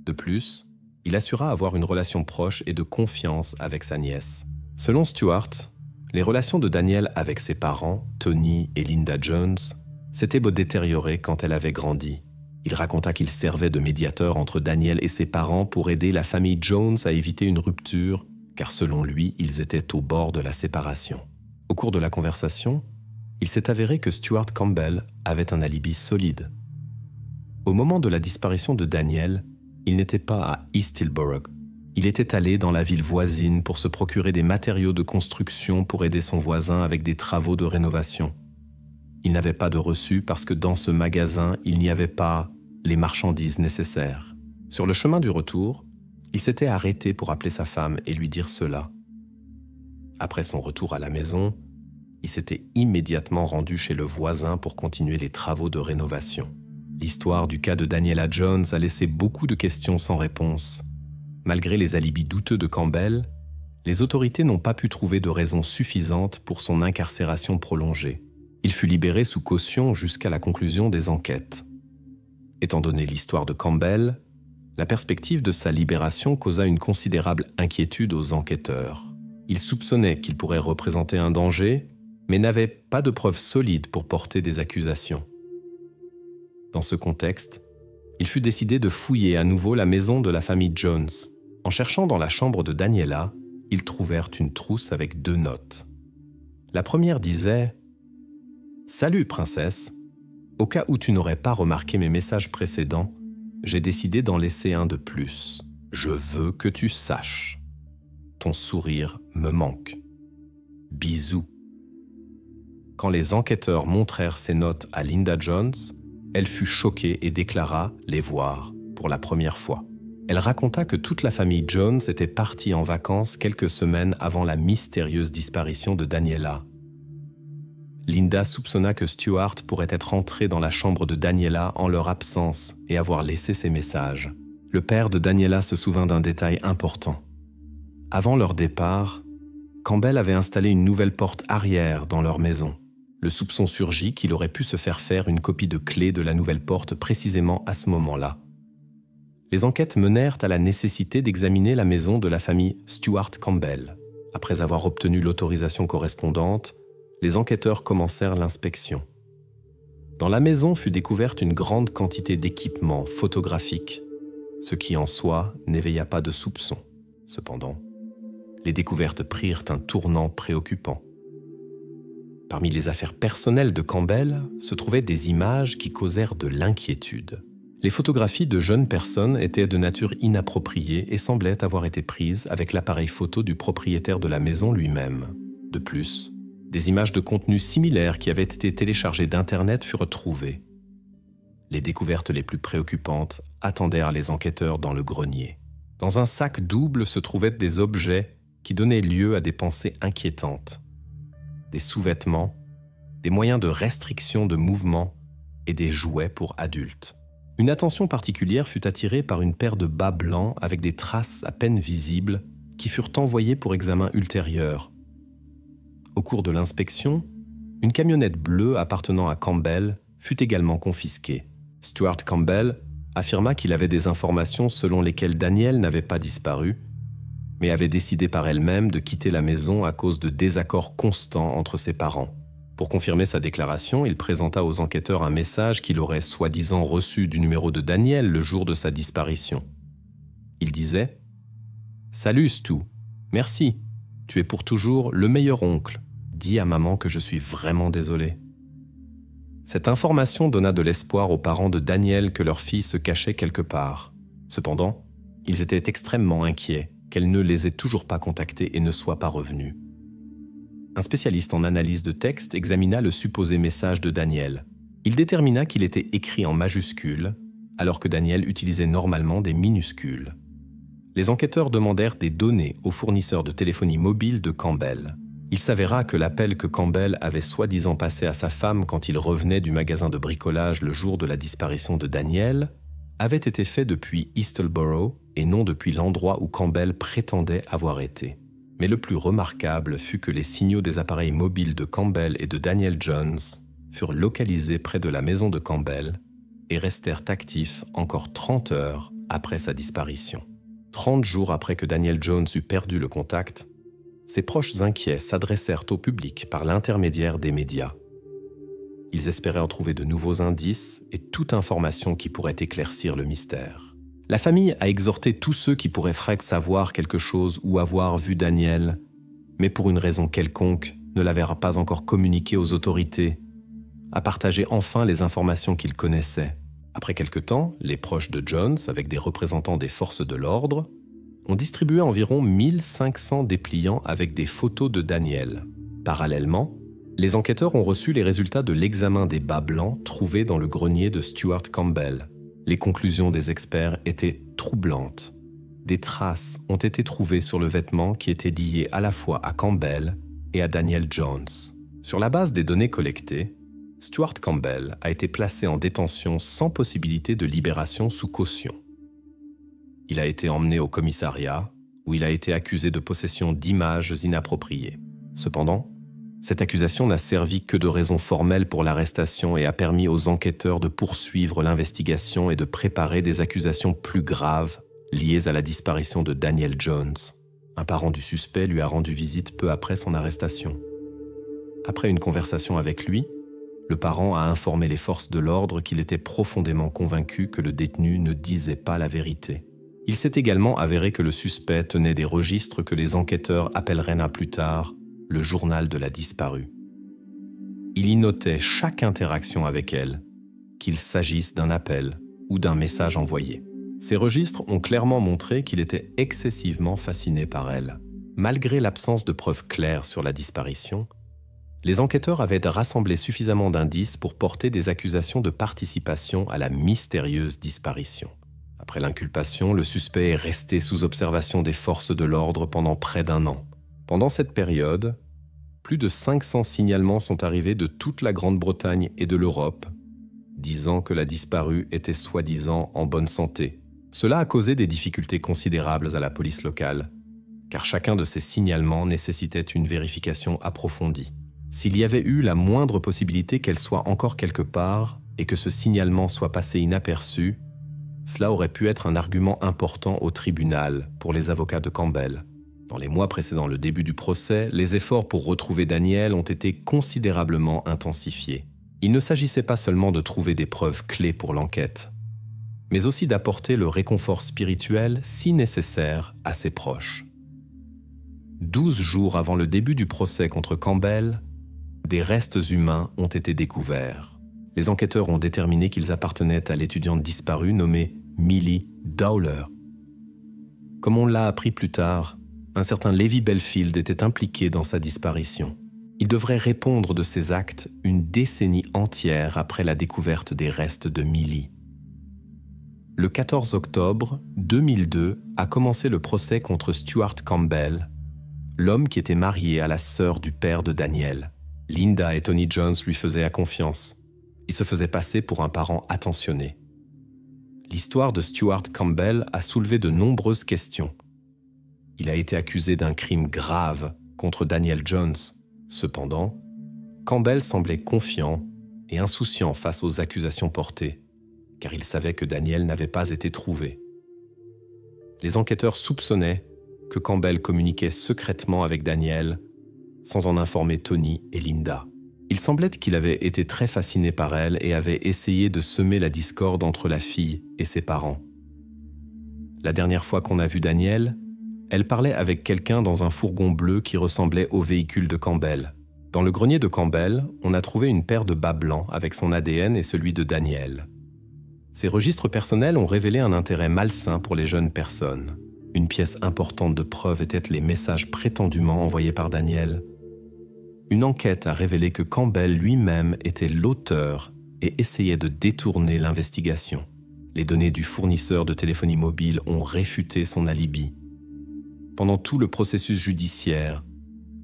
De plus, il assura avoir une relation proche et de confiance avec sa nièce. Selon Stewart, les relations de Daniel avec ses parents, Tony et Linda Jones, s'étaient beau détériorer quand elle avait grandi. Il raconta qu'il servait de médiateur entre Daniel et ses parents pour aider la famille Jones à éviter une rupture, car selon lui, ils étaient au bord de la séparation. Au cours de la conversation, il s'est avéré que Stewart Campbell avait un alibi solide. Au moment de la disparition de Daniel, il n'était pas à East Hillborough. Il était allé dans la ville voisine pour se procurer des matériaux de construction pour aider son voisin avec des travaux de rénovation. Il n'avait pas de reçu parce que dans ce magasin, il n'y avait pas les marchandises nécessaires. Sur le chemin du retour, il s'était arrêté pour appeler sa femme et lui dire cela. Après son retour à la maison, il s'était immédiatement rendu chez le voisin pour continuer les travaux de rénovation. L'histoire du cas de Daniela Jones a laissé beaucoup de questions sans réponse. Malgré les alibis douteux de Campbell, Les autorités n'ont pas pu trouver de raison suffisante pour son incarcération prolongée. Il fut libéré sous caution jusqu'à la conclusion des enquêtes. Étant donné l'histoire de Campbell, la perspective de sa libération causa une considérable inquiétude aux enquêteurs. Ils soupçonnaient qu'il pourrait représenter un danger, mais n'avaient pas de preuves solides pour porter des accusations. Dans ce contexte, il fut décidé de fouiller à nouveau la maison de la famille Jones. En cherchant dans la chambre de Daniela, ils trouvèrent une trousse avec 2 notes. La première disait « Salut, princesse. Au cas où tu n'aurais pas remarqué mes messages précédents, j'ai décidé d'en laisser un de plus. Je veux que tu saches. Ton sourire me manque. Bisous. » Quand les enquêteurs montrèrent ces notes à Linda Jones, elle fut choquée et déclara les voir pour la première fois. Elle raconta que toute la famille Jones était partie en vacances quelques semaines avant la mystérieuse disparition de Daniela. Linda soupçonna que Stuart pourrait être entré dans la chambre de Daniela en leur absence et avoir laissé ses messages. Le père de Daniela se souvint d'un détail important. Avant leur départ, Campbell avait installé une nouvelle porte arrière dans leur maison. Le soupçon surgit qu'il aurait pu se faire faire une copie de clé de la nouvelle porte précisément à ce moment-là. Les enquêtes menèrent à la nécessité d'examiner la maison de la famille Stuart Campbell. Après avoir obtenu l'autorisation correspondante, les enquêteurs commencèrent l'inspection. Dans la maison fut découverte une grande quantité d'équipements photographiques, ce qui en soi n'éveilla pas de soupçons. Cependant, les découvertes prirent un tournant préoccupant. Parmi les affaires personnelles de Campbell se trouvaient des images qui causèrent de l'inquiétude. Les photographies de jeunes personnes étaient de nature inappropriée et semblaient avoir été prises avec l'appareil photo du propriétaire de la maison lui-même. De plus, des images de contenu similaires qui avaient été téléchargées d'Internet furent trouvées. Les découvertes les plus préoccupantes attendèrent les enquêteurs dans le grenier. Dans un sac double se trouvaient des objets qui donnaient lieu à des pensées inquiétantes. Des sous-vêtements, des moyens de restriction de mouvement et des jouets pour adultes. Une attention particulière fut attirée par une paire de bas blancs avec des traces à peine visibles qui furent envoyés pour examen ultérieur. Au cours de l'inspection, une camionnette bleue appartenant à Campbell fut également confisquée. Stuart Campbell affirma qu'il avait des informations selon lesquelles Danielle n'avait pas disparu, mais avait décidé par elle-même de quitter la maison à cause de désaccords constants entre ses parents. Pour confirmer sa déclaration, il présenta aux enquêteurs un message qu'il aurait soi-disant reçu du numéro de Danielle le jour de sa disparition. Il disait « Salut Stu, merci, tu es pour toujours le meilleur oncle. Dis à maman que je suis vraiment désolé. » Cette information donna de l'espoir aux parents de Danielle que leur fille se cachait quelque part. Cependant, ils étaient extrêmement inquiets qu'elle ne les ait toujours pas contactés et ne soit pas revenue. Un spécialiste en analyse de texte examina le supposé message de Danielle. Il détermina qu'il était écrit en majuscules, alors que Danielle utilisait normalement des minuscules. Les enquêteurs demandèrent des données au fournisseur de téléphonie mobile de Campbell. Il s'avéra que l'appel que Campbell avait soi-disant passé à sa femme quand il revenait du magasin de bricolage le jour de la disparition de Danielle avait été fait depuis Eastleboro et non depuis l'endroit où Campbell prétendait avoir été. Mais le plus remarquable fut que les signaux des appareils mobiles de Campbell et de Danielle Jones furent localisés près de la maison de Campbell et restèrent actifs encore 30 heures après sa disparition. 30 jours après que Danielle Jones eut perdu le contact, ses proches inquiets s'adressèrent au public par l'intermédiaire des médias. Ils espéraient en trouver de nouveaux indices et toute information qui pourrait éclaircir le mystère. La famille a exhorté tous ceux qui pourraient savoir quelque chose ou avoir vu Danielle, mais pour une raison quelconque, ne l'avaient pas encore communiqué aux autorités, à partager enfin les informations qu'ils connaissaient. Après quelque temps, les proches de Jones, avec des représentants des forces de l'ordre, ont distribué environ 1500 dépliants avec des photos de Danielle. Parallèlement, les enquêteurs ont reçu les résultats de l'examen des bas blancs trouvés dans le grenier de Stuart Campbell. Les conclusions des experts étaient troublantes. Des traces ont été trouvées sur le vêtement qui étaient liées à la fois à Campbell et à Danielle Jones. Sur la base des données collectées, Stuart Campbell a été placé en détention sans possibilité de libération sous caution. Il a été emmené au commissariat où il a été accusé de possession d'images inappropriées. Cependant, cette accusation n'a servi que de raison formelle pour l'arrestation et a permis aux enquêteurs de poursuivre l'investigation et de préparer des accusations plus graves liées à la disparition de Daniel Jones. Un parent du suspect lui a rendu visite peu après son arrestation. Après une conversation avec lui, le parent a informé les forces de l'ordre qu'il était profondément convaincu que le détenu ne disait pas la vérité. Il s'est également avéré que le suspect tenait des registres que les enquêteurs appelleraient plus tard le journal de la disparue. Il y notait chaque interaction avec elle, qu'il s'agisse d'un appel ou d'un message envoyé. Ces registres ont clairement montré qu'il était excessivement fasciné par elle. Malgré l'absence de preuves claires sur la disparition, les enquêteurs avaient rassemblé suffisamment d'indices pour porter des accusations de participation à la mystérieuse disparition. Après l'inculpation, le suspect est resté sous observation des forces de l'ordre pendant près d'1 an. Pendant cette période, plus de 500 signalements sont arrivés de toute la Grande-Bretagne et de l'Europe, disant que la disparue était soi-disant en bonne santé. Cela a causé des difficultés considérables à la police locale, car chacun de ces signalements nécessitait une vérification approfondie. S'il y avait eu la moindre possibilité qu'elle soit encore quelque part et que ce signalement soit passé inaperçu, cela aurait pu être un argument important au tribunal pour les avocats de Campbell. Dans les mois précédant le début du procès, les efforts pour retrouver Daniel ont été considérablement intensifiés. Il ne s'agissait pas seulement de trouver des preuves clés pour l'enquête, mais aussi d'apporter le réconfort spirituel si nécessaire à ses proches. 12 jours avant le début du procès contre Campbell, des restes humains ont été découverts. Les enquêteurs ont déterminé qu'ils appartenaient à l'étudiante disparue nommée Millie Dowler. Comme on l'a appris plus tard, un certain Levi Belfield était impliqué dans sa disparition. Il devrait répondre de ses actes une décennie entière après la découverte des restes de Millie. Le 14 octobre 2002 a commencé le procès contre Stuart Campbell, l'homme qui était marié à la sœur du père de Daniel. Linda et Tony Jones lui faisaient confiance. Il se faisait passer pour un parent attentionné. L'histoire de Stuart Campbell a soulevé de nombreuses questions. Il a été accusé d'un crime grave contre Daniel Jones. Cependant, Campbell semblait confiant et insouciant face aux accusations portées, car il savait que Daniel n'avait pas été trouvé. Les enquêteurs soupçonnaient que Campbell communiquait secrètement avec Daniel sans en informer Tony et Linda. Il semblait qu'il avait été très fasciné par elle et avait essayé de semer la discorde entre la fille et ses parents. La dernière fois qu'on a vu Daniel, elle parlait avec quelqu'un dans un fourgon bleu qui ressemblait au véhicule de Campbell. Dans le grenier de Campbell, on a trouvé une paire de bas blancs avec son ADN et celui de Daniel. Ces registres personnels ont révélé un intérêt malsain pour les jeunes personnes. Une pièce importante de preuve était les messages prétendument envoyés par Daniel. Une enquête a révélé que Campbell lui-même était l'auteur et essayait de détourner l'investigation. Les données du fournisseur de téléphonie mobile ont réfuté son alibi. Pendant tout le processus judiciaire,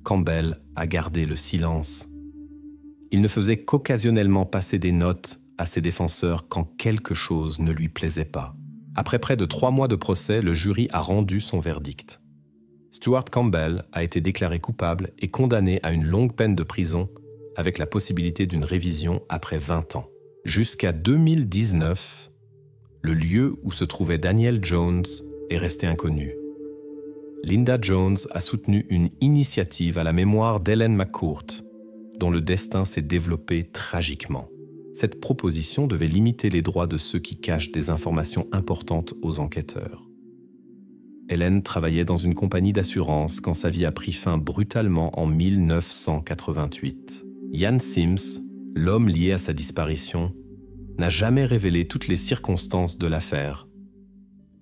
Campbell a gardé le silence. Il ne faisait qu'occasionnellement passer des notes à ses défenseurs quand quelque chose ne lui plaisait pas. Après près de 3 mois de procès, le jury a rendu son verdict. Stuart Campbell a été déclaré coupable et condamné à une longue peine de prison avec la possibilité d'une révision après 20 ans. Jusqu'à 2019, le lieu où se trouvait Daniel Jones est resté inconnu. Linda Jones a soutenu une initiative à la mémoire d'Ellen McCourt, dont le destin s'est développé tragiquement. Cette proposition devait limiter les droits de ceux qui cachent des informations importantes aux enquêteurs. Ellen travaillait dans une compagnie d'assurance quand sa vie a pris fin brutalement en 1988. Ian Sims, l'homme lié à sa disparition, n'a jamais révélé toutes les circonstances de l'affaire.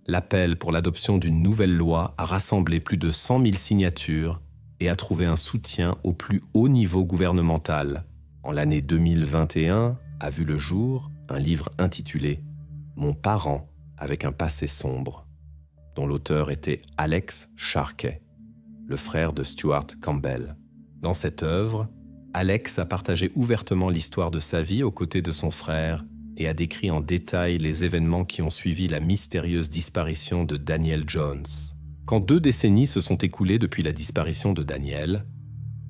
L'appel pour l'adoption d'une nouvelle loi a rassemblé plus de 100 000 signatures et a trouvé un soutien au plus haut niveau gouvernemental. En l'année 2021 a vu le jour un livre intitulé « Mon parent avec un passé sombre », dont l'auteur était Alex Sharkey, le frère de Stuart Campbell. Dans cette œuvre, Alex a partagé ouvertement l'histoire de sa vie aux côtés de son frère et a décrit en détail les événements qui ont suivi la mystérieuse disparition de Daniel Jones. Quand 2 décennies se sont écoulées depuis la disparition de Daniel,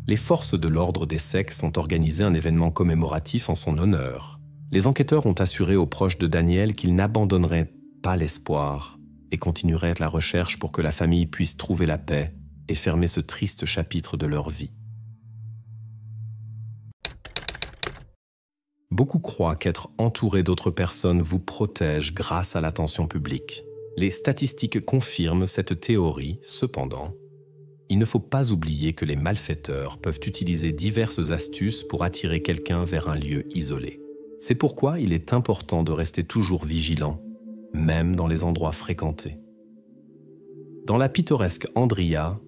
les forces de l'ordre des sexes ont organisé un événement commémoratif en son honneur. Les enquêteurs ont assuré aux proches de Daniel qu'ils n'abandonneraient pas l'espoir et continueraient la recherche pour que la famille puisse trouver la paix et fermer ce triste chapitre de leur vie. Beaucoup croient qu'être entouré d'autres personnes vous protège grâce à l'attention publique. Les statistiques confirment cette théorie, cependant. Il ne faut pas oublier que les malfaiteurs peuvent utiliser diverses astuces pour attirer quelqu'un vers un lieu isolé. C'est pourquoi il est important de rester toujours vigilant, même dans les endroits fréquentés. Dans la pittoresque Andria,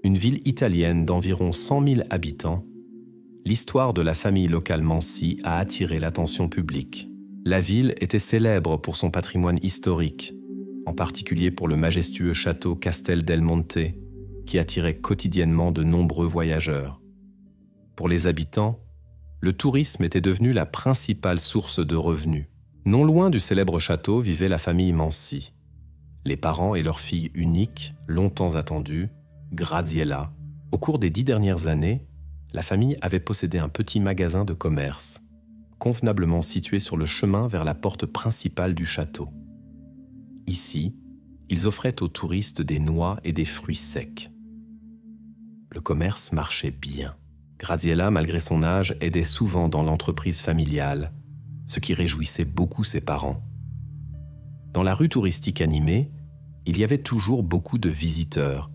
une ville italienne d'environ 100 000 habitants, l'histoire de la famille locale Mansi a attiré l'attention publique. La ville était célèbre pour son patrimoine historique, en particulier pour le majestueux château Castel del Monte, qui attirait quotidiennement de nombreux voyageurs. Pour les habitants, le tourisme était devenu la principale source de revenus. Non loin du célèbre château vivait la famille Mansi. Les parents et leur fille unique, longtemps attendue, Graziella. Au cours des 10 dernières années, la famille avait possédé un petit magasin de commerce, convenablement situé sur le chemin vers la porte principale du château. Ici, ils offraient aux touristes des noix et des fruits secs. Le commerce marchait bien. Graziella, malgré son âge, aidait souvent dans l'entreprise familiale, ce qui réjouissait beaucoup ses parents. Dans la rue touristique animée, il y avait toujours beaucoup de visiteurs,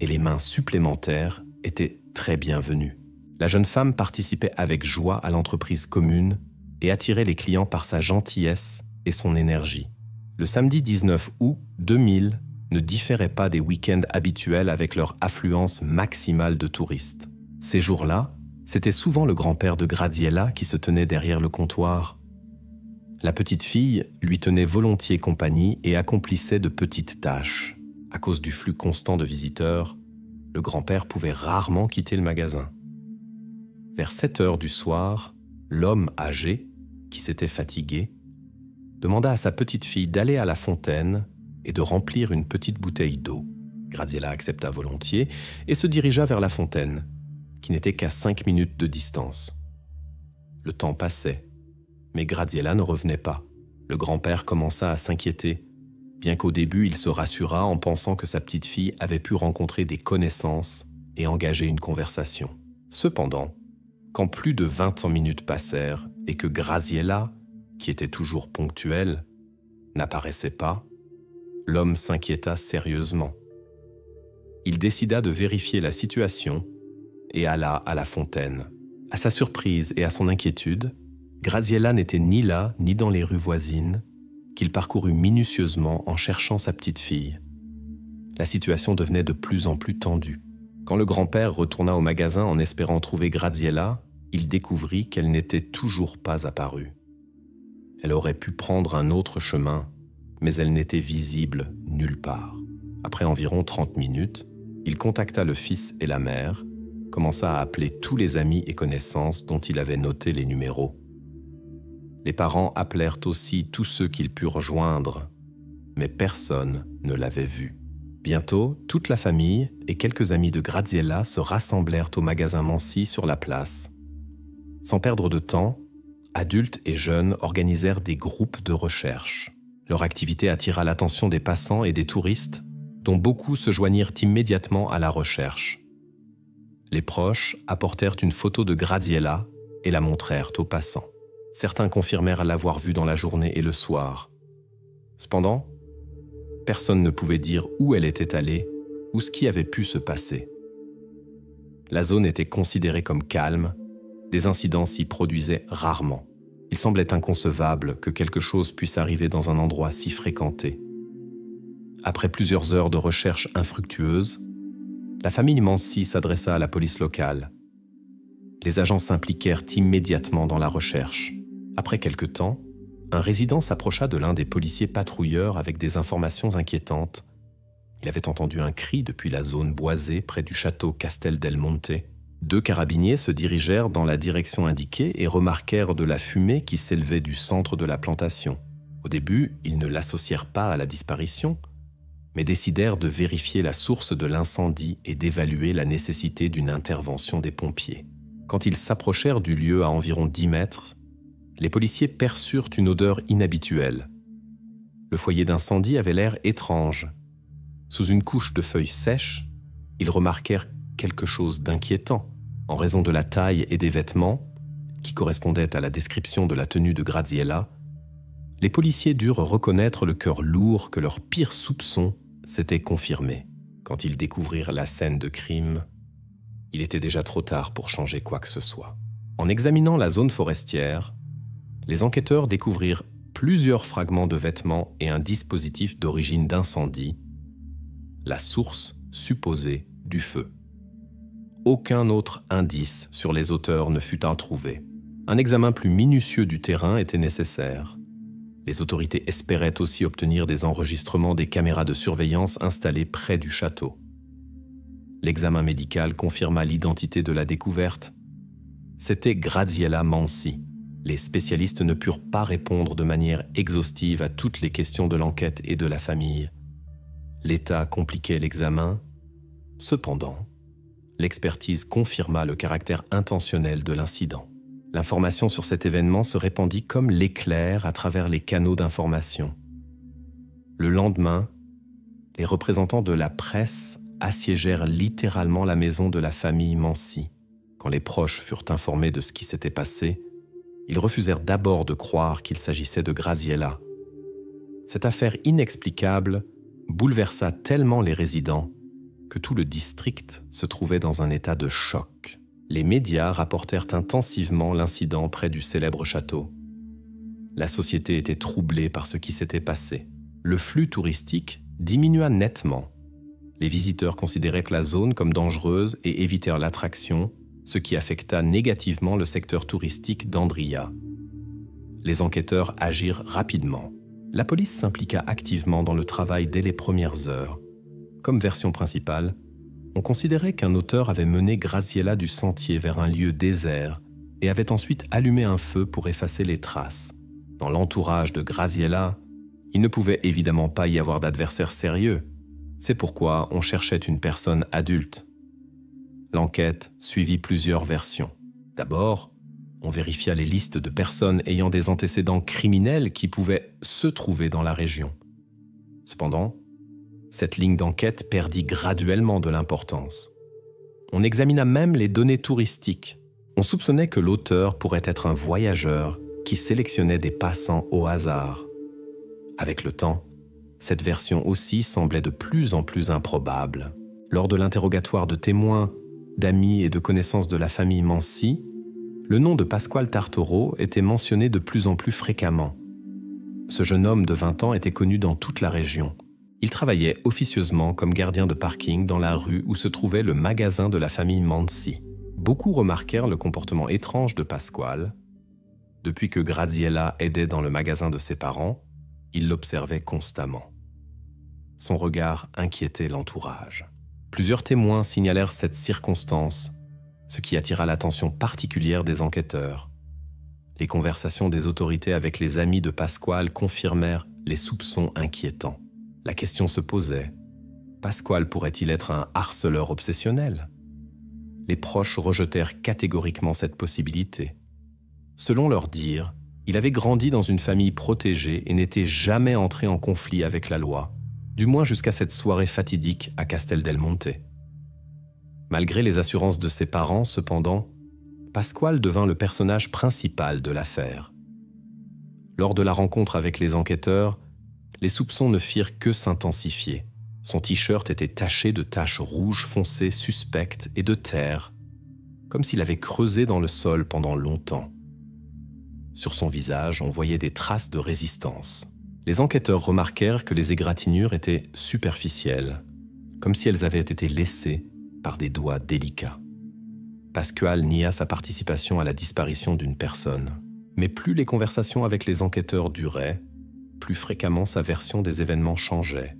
et les mains supplémentaires étaient très bienvenues. La jeune femme participait avec joie à l'entreprise commune et attirait les clients par sa gentillesse et son énergie. Le samedi 19 août 2000 ne différait pas des week-ends habituels avec leur affluence maximale de touristes. Ces jours-là, c'était souvent le grand-père de Graziella qui se tenait derrière le comptoir. La petite fille lui tenait volontiers compagnie et accomplissait de petites tâches. À cause du flux constant de visiteurs, le grand-père pouvait rarement quitter le magasin. Vers 7 heures du soir, l'homme âgé, qui s'était fatigué, demanda à sa petite fille d'aller à la fontaine et de remplir une petite bouteille d'eau. Graziella accepta volontiers et se dirigea vers la fontaine, qui n'était qu'à 5 minutes de distance. Le temps passait, mais Graziella ne revenait pas. Le grand-père commença à s'inquiéter, bien qu'au début il se rassura en pensant que sa petite fille avait pu rencontrer des connaissances et engager une conversation. Cependant, quand plus de 20 minutes passèrent et que Graziella, qui était toujours ponctuelle, n'apparaissait pas, l'homme s'inquiéta sérieusement. Il décida de vérifier la situation et alla à la fontaine. À sa surprise et à son inquiétude, Graziella n'était ni là ni dans les rues voisines, qu'il parcourut minutieusement en cherchant sa petite fille. La situation devenait de plus en plus tendue. Quand le grand-père retourna au magasin en espérant trouver Graziella, il découvrit qu'elle n'était toujours pas apparue. Elle aurait pu prendre un autre chemin, mais elle n'était visible nulle part. Après environ 30 minutes, il contacta le fils et la mère, commença à appeler tous les amis et connaissances dont il avait noté les numéros. Les parents appelèrent aussi tous ceux qu'ils purent joindre, mais personne ne l'avait vue. Bientôt, toute la famille et quelques amis de Graziella se rassemblèrent au magasin Mansi sur la place. Sans perdre de temps, adultes et jeunes organisèrent des groupes de recherche. Leur activité attira l'attention des passants et des touristes, dont beaucoup se joignirent immédiatement à la recherche. Les proches apportèrent une photo de Graziella et la montrèrent aux passants. Certains confirmèrent l'avoir vue dans la journée et le soir. Cependant, personne ne pouvait dire où elle était allée ou ce qui avait pu se passer. La zone était considérée comme calme, des incidents s'y produisaient rarement. Il semblait inconcevable que quelque chose puisse arriver dans un endroit si fréquenté. Après plusieurs heures de recherche infructueuses, la famille Mansi s'adressa à la police locale. Les agents s'impliquèrent immédiatement dans la recherche. Après quelque temps, un résident s'approcha de l'un des policiers patrouilleurs avec des informations inquiétantes. Il avait entendu un cri depuis la zone boisée près du château Castel del Monte. 2 carabiniers se dirigèrent dans la direction indiquée et remarquèrent de la fumée qui s'élevait du centre de la plantation. Au début, ils ne l'associèrent pas à la disparition, mais décidèrent de vérifier la source de l'incendie et d'évaluer la nécessité d'une intervention des pompiers. Quand ils s'approchèrent du lieu à environ 10 mètres, les policiers perçurent une odeur inhabituelle. Le foyer d'incendie avait l'air étrange. Sous une couche de feuilles sèches, ils remarquèrent quelque chose d'inquiétant. En raison de la taille et des vêtements, qui correspondaient à la description de la tenue de Graziella, les policiers durent reconnaître le cœur lourd que leurs pires soupçons s'étaient confirmés. Quand ils découvrirent la scène de crime, il était déjà trop tard pour changer quoi que ce soit. En examinant la zone forestière, les enquêteurs découvrirent plusieurs fragments de vêtements et un dispositif d'origine d'incendie, la source supposée du feu. Aucun autre indice sur les auteurs ne fut à trouver. Un examen plus minutieux du terrain était nécessaire. Les autorités espéraient aussi obtenir des enregistrements des caméras de surveillance installées près du château. L'examen médical confirma l'identité de la découverte. C'était Graziella Mansi. Les spécialistes ne purent pas répondre de manière exhaustive à toutes les questions de l'enquête et de la famille. L'état compliquait l'examen. Cependant, l'expertise confirma le caractère intentionnel de l'incident. L'information sur cet événement se répandit comme l'éclair à travers les canaux d'information. Le lendemain, les représentants de la presse assiégèrent littéralement la maison de la famille Mansi. Quand les proches furent informés de ce qui s'était passé, ils refusèrent d'abord de croire qu'il s'agissait de Graziella. Cette affaire inexplicable bouleversa tellement les résidents que tout le district se trouvait dans un état de choc. Les médias rapportèrent intensivement l'incident près du célèbre château. La société était troublée par ce qui s'était passé. Le flux touristique diminua nettement. Les visiteurs considéraient la zone comme dangereuse et évitèrent l'attraction, ce qui affecta négativement le secteur touristique d'Andria. Les enquêteurs agirent rapidement. La police s'impliqua activement dans le travail dès les premières heures. Comme version principale, on considérait qu'un auteur avait mené Graziella du sentier vers un lieu désert et avait ensuite allumé un feu pour effacer les traces. Dans l'entourage de Graziella, il ne pouvait évidemment pas y avoir d'adversaire sérieux. C'est pourquoi on cherchait une personne adulte. L'enquête suivit plusieurs versions. D'abord, on vérifia les listes de personnes ayant des antécédents criminels qui pouvaient se trouver dans la région. Cependant, cette ligne d'enquête perdit graduellement de l'importance. On examina même les données touristiques. On soupçonnait que l'auteur pourrait être un voyageur qui sélectionnait des passants au hasard. Avec le temps, cette version aussi semblait de plus en plus improbable. Lors de l'interrogatoire de témoins, d'amis et de connaissances de la famille Mansi, le nom de Pasquale Tartoro était mentionné de plus en plus fréquemment. Ce jeune homme de 20 ans était connu dans toute la région. Il travaillait officieusement comme gardien de parking dans la rue où se trouvait le magasin de la famille Mansi. Beaucoup remarquèrent le comportement étrange de Pasquale. Depuis que Graziella aidait dans le magasin de ses parents, il l'observait constamment. Son regard inquiétait l'entourage. Plusieurs témoins signalèrent cette circonstance, ce qui attira l'attention particulière des enquêteurs. Les conversations des autorités avec les amis de Pasquale confirmèrent les soupçons inquiétants. La question se posait, Pasquale pourrait-il être un harceleur obsessionnel? Les proches rejetèrent catégoriquement cette possibilité. Selon leur dire, il avait grandi dans une famille protégée et n'était jamais entré en conflit avec la loi, du moins jusqu'à cette soirée fatidique à Castel del Monte. Malgré les assurances de ses parents, cependant, Pasquale devint le personnage principal de l'affaire. Lors de la rencontre avec les enquêteurs, les soupçons ne firent que s'intensifier. Son t-shirt était taché de taches rouges foncées suspectes et de terre, comme s'il avait creusé dans le sol pendant longtemps. Sur son visage, on voyait des traces de résistance. Les enquêteurs remarquèrent que les égratignures étaient superficielles, comme si elles avaient été laissées par des doigts délicats. Pasquale nia sa participation à la disparition d'une personne. Mais plus les conversations avec les enquêteurs duraient, plus fréquemment sa version des événements changeait.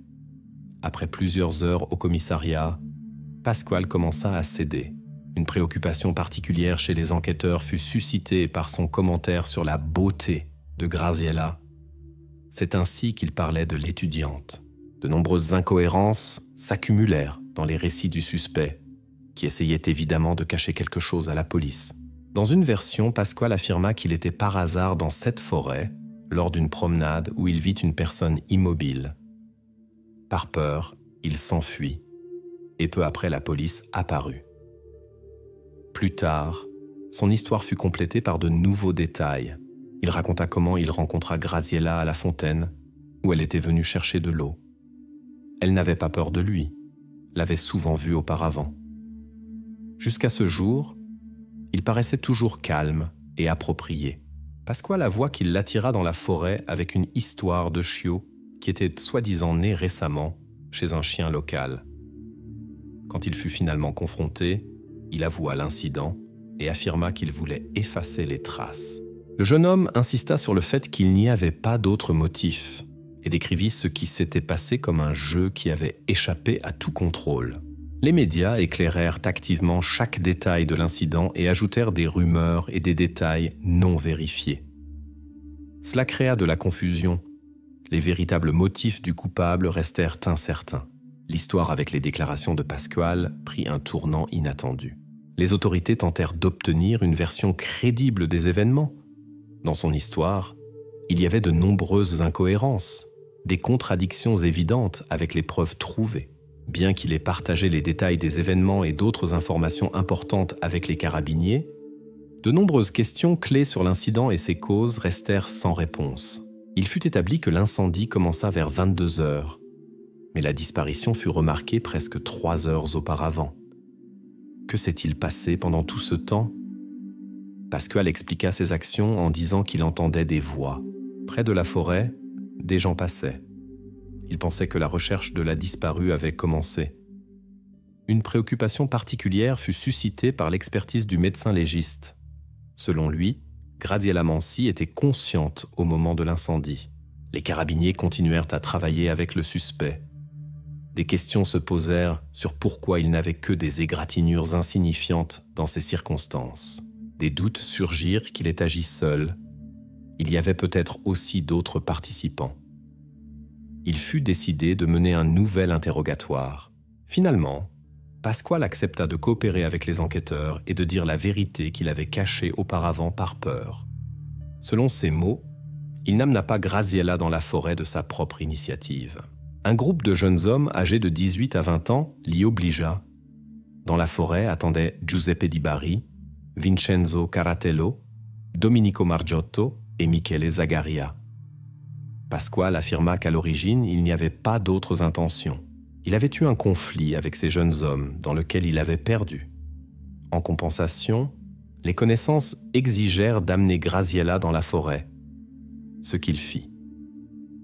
Après plusieurs heures au commissariat, Pasquale commença à céder. Une préoccupation particulière chez les enquêteurs fut suscitée par son commentaire sur la beauté de Graziella. C'est ainsi qu'il parlait de l'étudiante, de De nombreuses incohérences s'accumulèrent dans les récits du suspect, qui essayait évidemment de cacher quelque chose à la police. Dans une version, Pasquale affirma qu'il était par hasard dans cette forêt, lors d'une promenade où il vit une personne immobile. Par peur, il s'enfuit, et peu après la police apparut. Plus tard, son histoire fut complétée par de nouveaux détails. Il raconta comment il rencontra Graziella à la fontaine, où elle était venue chercher de l'eau. Elle n'avait pas peur de lui, l'avait souvent vu auparavant. Jusqu'à ce jour, il paraissait toujours calme et approprié. Pasquale avoua qu'il l'attira dans la forêt avec une histoire de chiot qui était soi-disant né récemment chez un chien local. Quand il fut finalement confronté, il avoua l'incident et affirma qu'il voulait effacer les traces. Le jeune homme insista sur le fait qu'il n'y avait pas d'autre motif et décrivit ce qui s'était passé comme un jeu qui avait échappé à tout contrôle. Les médias éclairèrent activement chaque détail de l'incident et ajoutèrent des rumeurs et des détails non vérifiés. Cela créa de la confusion. Les véritables motifs du coupable restèrent incertains. L'histoire avec les déclarations de Pasquale prit un tournant inattendu. Les autorités tentèrent d'obtenir une version crédible des événements. Dans son histoire, il y avait de nombreuses incohérences, des contradictions évidentes avec les preuves trouvées. Bien qu'il ait partagé les détails des événements et d'autres informations importantes avec les carabiniers, de nombreuses questions clés sur l'incident et ses causes restèrent sans réponse. Il fut établi que l'incendie commença vers 22 heures, mais la disparition fut remarquée presque 3 heures auparavant. Que s'est-il passé pendant tout ce temps? Pasquale expliqua ses actions en disant qu'il entendait des voix. Près de la forêt, des gens passaient. Il pensait que la recherche de la disparue avait commencé. Une préoccupation particulière fut suscitée par l'expertise du médecin légiste. Selon lui, Graziella Mansi était consciente au moment de l'incendie. Les carabiniers continuèrent à travailler avec le suspect. Des questions se posèrent sur pourquoi il n'avait que des égratignures insignifiantes dans ces circonstances. Des doutes surgirent qu'il ait agi seul. Il y avait peut-être aussi d'autres participants. Il fut décidé de mener un nouvel interrogatoire. Finalement, Pasquale accepta de coopérer avec les enquêteurs et de dire la vérité qu'il avait cachée auparavant par peur. Selon ses mots, il n'amena pas Graziella dans la forêt de sa propre initiative. Un groupe de jeunes hommes âgés de 18 à 20 ans l'y obligea. Dans la forêt attendaient Giuseppe Di Bari, Vincenzo Caratello, Domenico Margiotto et Michele Zagaria. Pasquale affirma qu'à l'origine, il n'y avait pas d'autres intentions. Il avait eu un conflit avec ces jeunes hommes dans lequel il avait perdu. En compensation, les connaissances exigèrent d'amener Graziella dans la forêt, ce qu'il fit.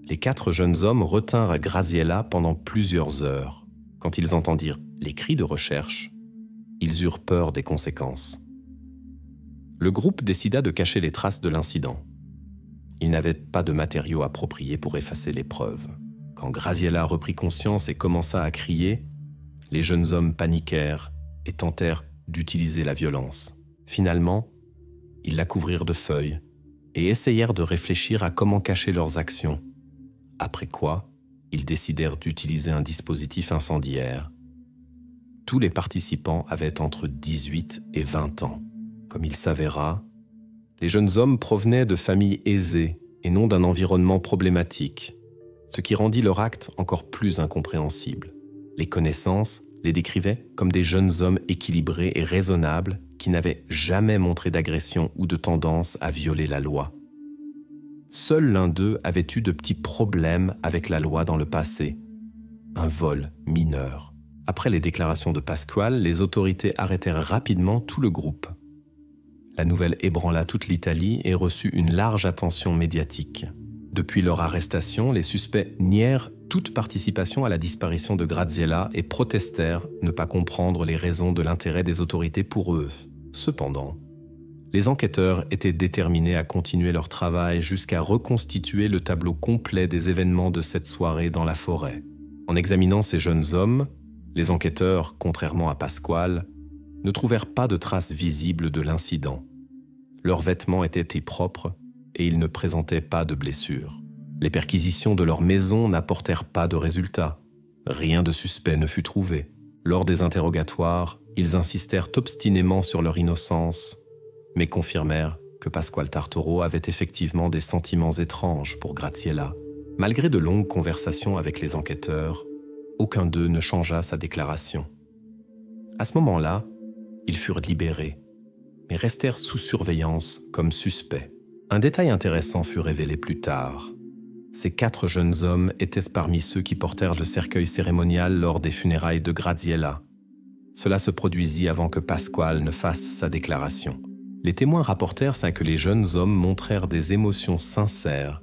Les 4 jeunes hommes retinrent Graziella pendant plusieurs heures. Quand ils entendirent les cris de recherche, ils eurent peur des conséquences. Le groupe décida de cacher les traces de l'incident. Il n'avait pas de matériaux appropriés pour effacer les preuves. Quand Graziella reprit conscience et commença à crier, les jeunes hommes paniquèrent et tentèrent d'utiliser la violence. Finalement, ils la couvrirent de feuilles et essayèrent de réfléchir à comment cacher leurs actions. Après quoi, ils décidèrent d'utiliser un dispositif incendiaire. Tous les participants avaient entre 18 et 20 ans. Comme il s'avéra, les jeunes hommes provenaient de familles aisées et non d'un environnement problématique, ce qui rendit leur acte encore plus incompréhensible. Les connaissances les décrivaient comme des jeunes hommes équilibrés et raisonnables qui n'avaient jamais montré d'agression ou de tendance à violer la loi. Seul l'un d'eux avait eu de petits problèmes avec la loi dans le passé, un vol mineur. Après les déclarations de Pasquale, les autorités arrêtèrent rapidement tout le groupe. La nouvelle ébranla toute l'Italie et reçut une large attention médiatique. Depuis leur arrestation, les suspects nièrent toute participation à la disparition de Graziella et protestèrent ne pas comprendre les raisons de l'intérêt des autorités pour eux. Cependant, les enquêteurs étaient déterminés à continuer leur travail jusqu'à reconstituer le tableau complet des événements de cette soirée dans la forêt. En examinant ces jeunes hommes, les enquêteurs, contrairement à Pasquale, ne trouvèrent pas de traces visibles de l'incident. Leurs vêtements étaient propres et ils ne présentaient pas de blessures. Les perquisitions de leur maison n'apportèrent pas de résultats. Rien de suspect ne fut trouvé. Lors des interrogatoires, ils insistèrent obstinément sur leur innocence, mais confirmèrent que Pasquale Tartoro avait effectivement des sentiments étranges pour Graziella. Malgré de longues conversations avec les enquêteurs, aucun d'eux ne changea sa déclaration. À ce moment-là, ils furent libérés, mais restèrent sous surveillance comme suspects. Un détail intéressant fut révélé plus tard. Ces 4 jeunes hommes étaient parmi ceux qui portèrent le cercueil cérémonial lors des funérailles de Graziella. Cela se produisit avant que Pasquale ne fasse sa déclaration. Les témoins rapportèrent que les jeunes hommes montrèrent des émotions sincères,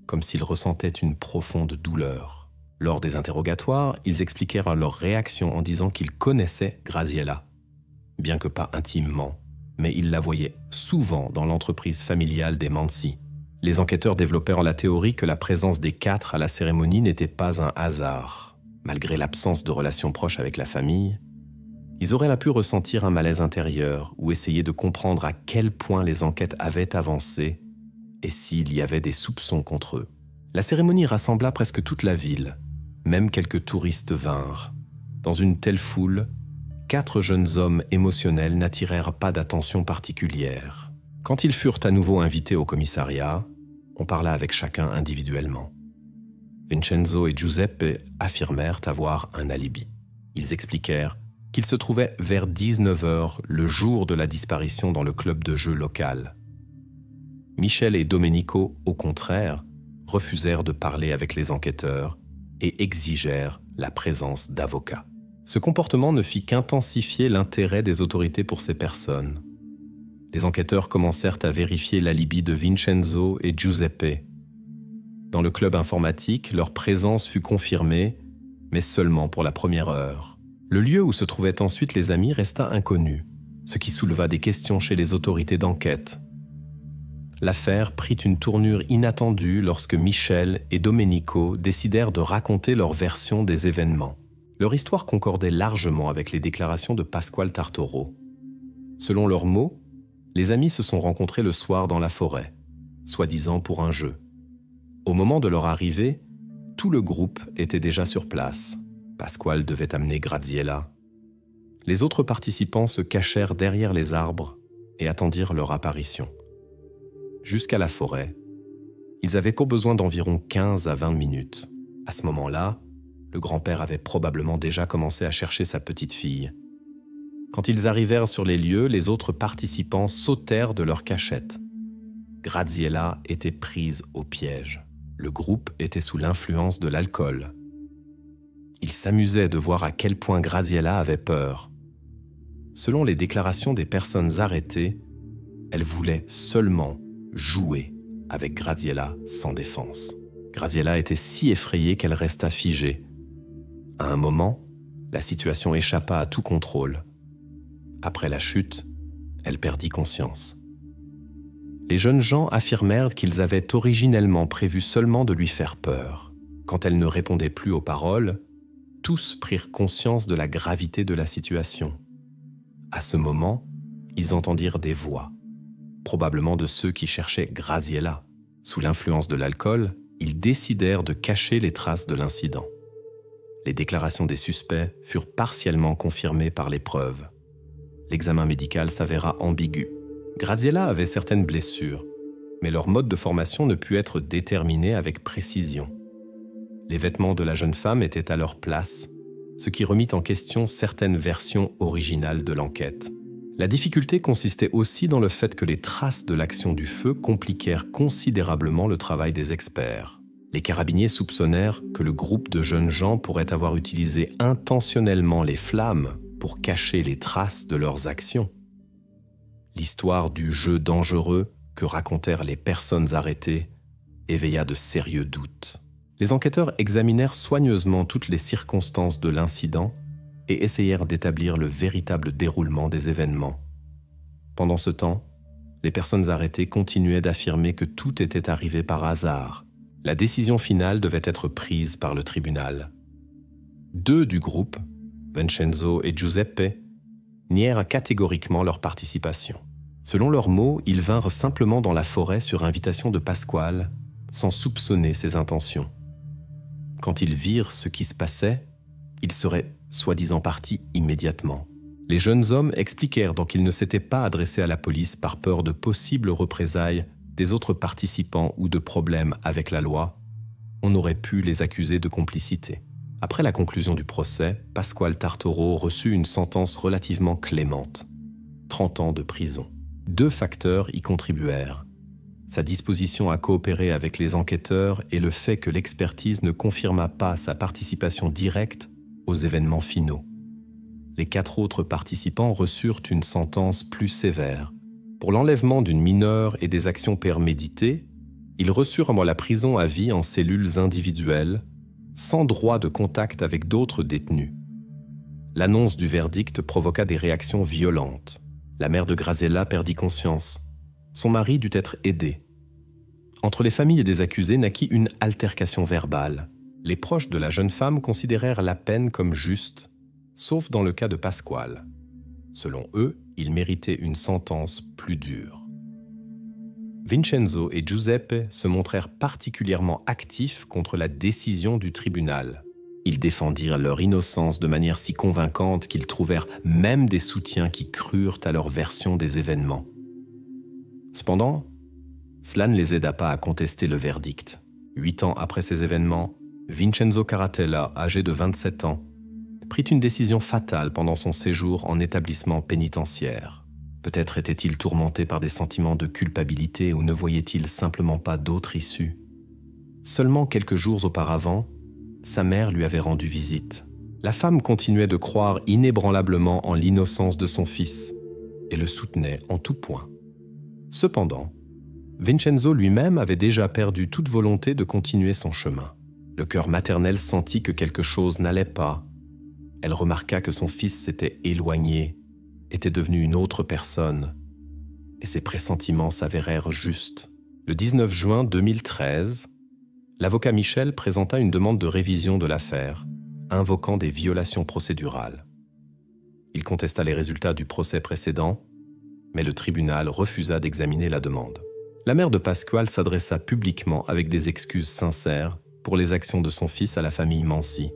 comme s'ils ressentaient une profonde douleur. Lors des interrogatoires, ils expliquèrent leur réaction en disant qu'ils connaissaient Graziella, bien que pas intimement, mais ils la voyaient souvent dans l'entreprise familiale des Mansi. Les enquêteurs développèrent la théorie que la présence des 4 à la cérémonie n'était pas un hasard. Malgré l'absence de relations proches avec la famille, ils auraient pu ressentir un malaise intérieur ou essayer de comprendre à quel point les enquêtes avaient avancé et s'il y avait des soupçons contre eux. La cérémonie rassembla presque toute la ville, même quelques touristes vinrent. Dans une telle foule, 4 jeunes hommes émotionnels n'attirèrent pas d'attention particulière. Quand ils furent à nouveau invités au commissariat, on parla avec chacun individuellement. Vincenzo et Giuseppe affirmèrent avoir un alibi. Ils expliquèrent qu'ils se trouvaient vers 19h le jour de la disparition dans le club de jeu local. Michel et Domenico, au contraire, refusèrent de parler avec les enquêteurs et exigèrent la présence d'avocats. Ce comportement ne fit qu'intensifier l'intérêt des autorités pour ces personnes. Les enquêteurs commencèrent à vérifier l'alibi de Vincenzo et Giuseppe. Dans le club informatique, leur présence fut confirmée, mais seulement pour la première heure. Le lieu où se trouvaient ensuite les amis resta inconnu, ce qui souleva des questions chez les autorités d'enquête. L'affaire prit une tournure inattendue lorsque Michel et Domenico décidèrent de raconter leur version des événements. Leur histoire concordait largement avec les déclarations de Pasquale Tartoro. Selon leurs mots, les amis se sont rencontrés le soir dans la forêt, soi-disant pour un jeu. Au moment de leur arrivée, tout le groupe était déjà sur place. Pasquale devait amener Graziella. Les autres participants se cachèrent derrière les arbres et attendirent leur apparition. Jusqu'à la forêt, ils avaient besoin d'environ 15 à 20 minutes. À ce moment-là, le grand-père avait probablement déjà commencé à chercher sa petite fille. Quand ils arrivèrent sur les lieux, les autres participants sautèrent de leur cachette. Graziella était prise au piège. Le groupe était sous l'influence de l'alcool. Ils s'amusaient de voir à quel point Graziella avait peur. Selon les déclarations des personnes arrêtées, elle voulait seulement jouer avec Graziella sans défense. Graziella était si effrayée qu'elle resta figée. À un moment, la situation échappa à tout contrôle. Après la chute, elle perdit conscience. Les jeunes gens affirmèrent qu'ils avaient originellement prévu seulement de lui faire peur. Quand elle ne répondait plus aux paroles, tous prirent conscience de la gravité de la situation. À ce moment, ils entendirent des voix, probablement de ceux qui cherchaient Graziella. Sous l'influence de l'alcool, ils décidèrent de cacher les traces de l'incident. Les déclarations des suspects furent partiellement confirmées par les preuves. L'examen médical s'avéra ambigu. Graziella avait certaines blessures, mais leur mode de formation ne put être déterminé avec précision. Les vêtements de la jeune femme étaient à leur place, ce qui remit en question certaines versions originales de l'enquête. La difficulté consistait aussi dans le fait que les traces de l'action du feu compliquèrent considérablement le travail des experts. Les carabiniers soupçonnèrent que le groupe de jeunes gens pourrait avoir utilisé intentionnellement les flammes pour cacher les traces de leurs actions. L'histoire du jeu dangereux que racontèrent les personnes arrêtées éveilla de sérieux doutes. Les enquêteurs examinèrent soigneusement toutes les circonstances de l'incident et essayèrent d'établir le véritable déroulement des événements. Pendant ce temps, les personnes arrêtées continuaient d'affirmer que tout était arrivé par hasard. La décision finale devait être prise par le tribunal. 2 du groupe, Vincenzo et Giuseppe, nièrent catégoriquement leur participation. Selon leurs mots, ils vinrent simplement dans la forêt sur invitation de Pasquale sans soupçonner ses intentions. Quand ils virent ce qui se passait, ils seraient soi-disant partis immédiatement. Les jeunes hommes expliquèrent donc qu'ils ne s'étaient pas adressés à la police par peur de possibles représailles des autres participants ou de problèmes avec la loi. On aurait pu les accuser de complicité. Après la conclusion du procès, Pasquale Tartoro reçut une sentence relativement clémente, 30 ans de prison. 2 facteurs y contribuèrent: sa disposition à coopérer avec les enquêteurs et le fait que l'expertise ne confirma pas sa participation directe aux événements finaux. Les 4 autres participants reçurent une sentence plus sévère. Pour l'enlèvement d'une mineure et des actions préméditées, ils reçurent la prison à vie en cellules individuelles, sans droit de contact avec d'autres détenus. L'annonce du verdict provoqua des réactions violentes. La mère de Graziella perdit conscience. Son mari dut être aidé. Entre les familles des accusés naquit une altercation verbale. Les proches de la jeune femme considérèrent la peine comme juste, sauf dans le cas de Pasquale. Selon eux, il méritait une sentence plus dure. Vincenzo et Giuseppe se montrèrent particulièrement actifs contre la décision du tribunal. Ils défendirent leur innocence de manière si convaincante qu'ils trouvèrent même des soutiens qui crurent à leur version des événements. Cependant, cela ne les aida pas à contester le verdict. 8 ans après ces événements, Vincenzo Carratella, âgé de 27 ans, prit une décision fatale pendant son séjour en établissement pénitentiaire. Peut-être était-il tourmenté par des sentiments de culpabilité ou ne voyait-il simplement pas d'autre issue. Seulement quelques jours auparavant, sa mère lui avait rendu visite. La femme continuait de croire inébranlablement en l'innocence de son fils et le soutenait en tout point. Cependant, Vincenzo lui-même avait déjà perdu toute volonté de continuer son chemin. Le cœur maternel sentit que quelque chose n'allait pas. Elle remarqua que son fils s'était éloigné, était devenu une autre personne, et ses pressentiments s'avérèrent justes. Le 19 juin 2013, l'avocat Michel présenta une demande de révision de l'affaire, invoquant des violations procédurales. Il contesta les résultats du procès précédent, mais le tribunal refusa d'examiner la demande. La mère de Pasquale s'adressa publiquement avec des excuses sincères pour les actions de son fils à la famille Mansi.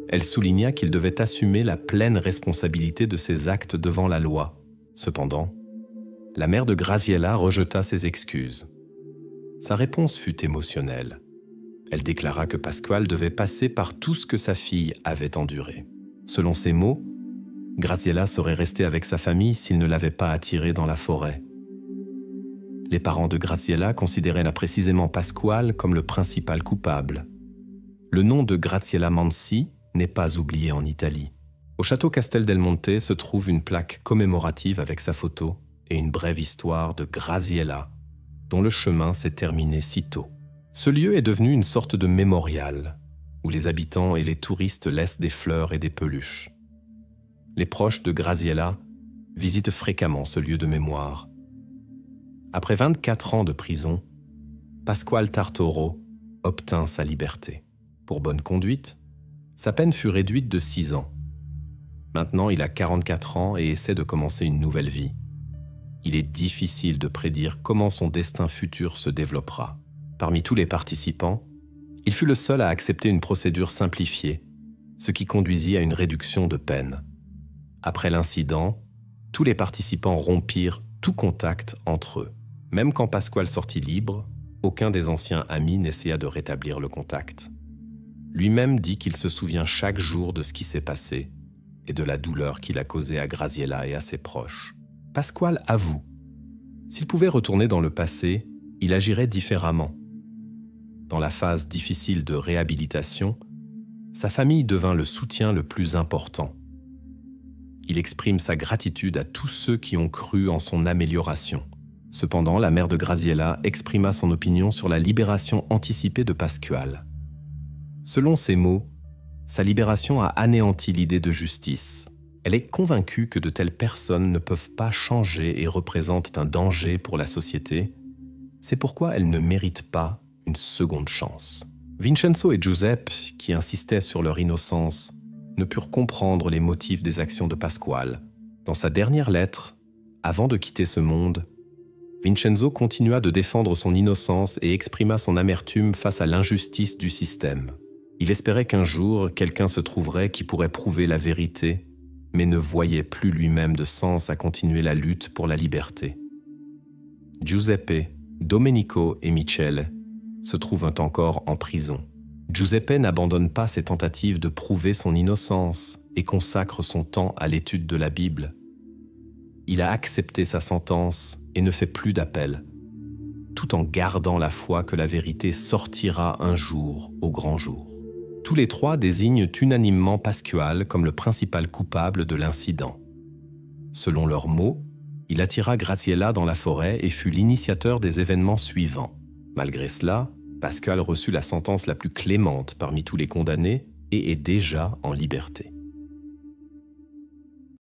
Elle souligna qu'il devait assumer la pleine responsabilité de ses actes devant la loi. Cependant, la mère de Graziella rejeta ses excuses. Sa réponse fut émotionnelle. Elle déclara que Pasquale devait passer par tout ce que sa fille avait enduré. Selon ses mots, Graziella serait restée avec sa famille s'il ne l'avait pas attirée dans la forêt. Les parents de Graziella considéraient précisément Pasquale comme le principal coupable. Le nom de Graziella Mansi n'est pas oublié en Italie. Au château Castel del Monte se trouve une plaque commémorative avec sa photo et une brève histoire de Graziella, dont le chemin s'est terminé si tôt. Ce lieu est devenu une sorte de mémorial, où les habitants et les touristes laissent des fleurs et des peluches. Les proches de Graziella visitent fréquemment ce lieu de mémoire. Après 24 ans de prison, Pasquale Tartoro obtint sa liberté. Pour bonne conduite, sa peine fut réduite de 6 ans. Maintenant, il a 44 ans et essaie de commencer une nouvelle vie. Il est difficile de prédire comment son destin futur se développera. Parmi tous les participants, il fut le seul à accepter une procédure simplifiée, ce qui conduisit à une réduction de peine. Après l'incident, tous les participants rompirent tout contact entre eux. Même quand Pasquale sortit libre, aucun des anciens amis n'essaya de rétablir le contact. Lui-même dit qu'il se souvient chaque jour de ce qui s'est passé et de la douleur qu'il a causée à Graziella et à ses proches. Pasquale avoue. S'il pouvait retourner dans le passé, il agirait différemment. Dans la phase difficile de réhabilitation, sa famille devint le soutien le plus important. Il exprime sa gratitude à tous ceux qui ont cru en son amélioration. Cependant, la mère de Graziella exprima son opinion sur la libération anticipée de Pasquale. Selon ses mots, sa libération a anéanti l'idée de justice. Elle est convaincue que de telles personnes ne peuvent pas changer et représentent un danger pour la société. C'est pourquoi elles ne méritent pas une seconde chance. Vincenzo et Giuseppe, qui insistaient sur leur innocence, ne purent comprendre les motifs des actions de Pasquale. Dans sa dernière lettre, avant de quitter ce monde, Vincenzo continua de défendre son innocence et exprima son amertume face à l'injustice du système. Il espérait qu'un jour, quelqu'un se trouverait qui pourrait prouver la vérité, mais ne voyait plus lui-même de sens à continuer la lutte pour la liberté. Giuseppe, Domenico et Michele se trouvent encore en prison. Giuseppe n'abandonne pas ses tentatives de prouver son innocence et consacre son temps à l'étude de la Bible. Il a accepté sa sentence et ne fait plus d'appel, tout en gardant la foi que la vérité sortira un jour au grand jour. Tous les trois désignent unanimement Pasquale comme le principal coupable de l'incident. Selon leurs mots, il attira Graziella dans la forêt et fut l'initiateur des événements suivants. Malgré cela, Pasquale reçut la sentence la plus clémente parmi tous les condamnés et est déjà en liberté.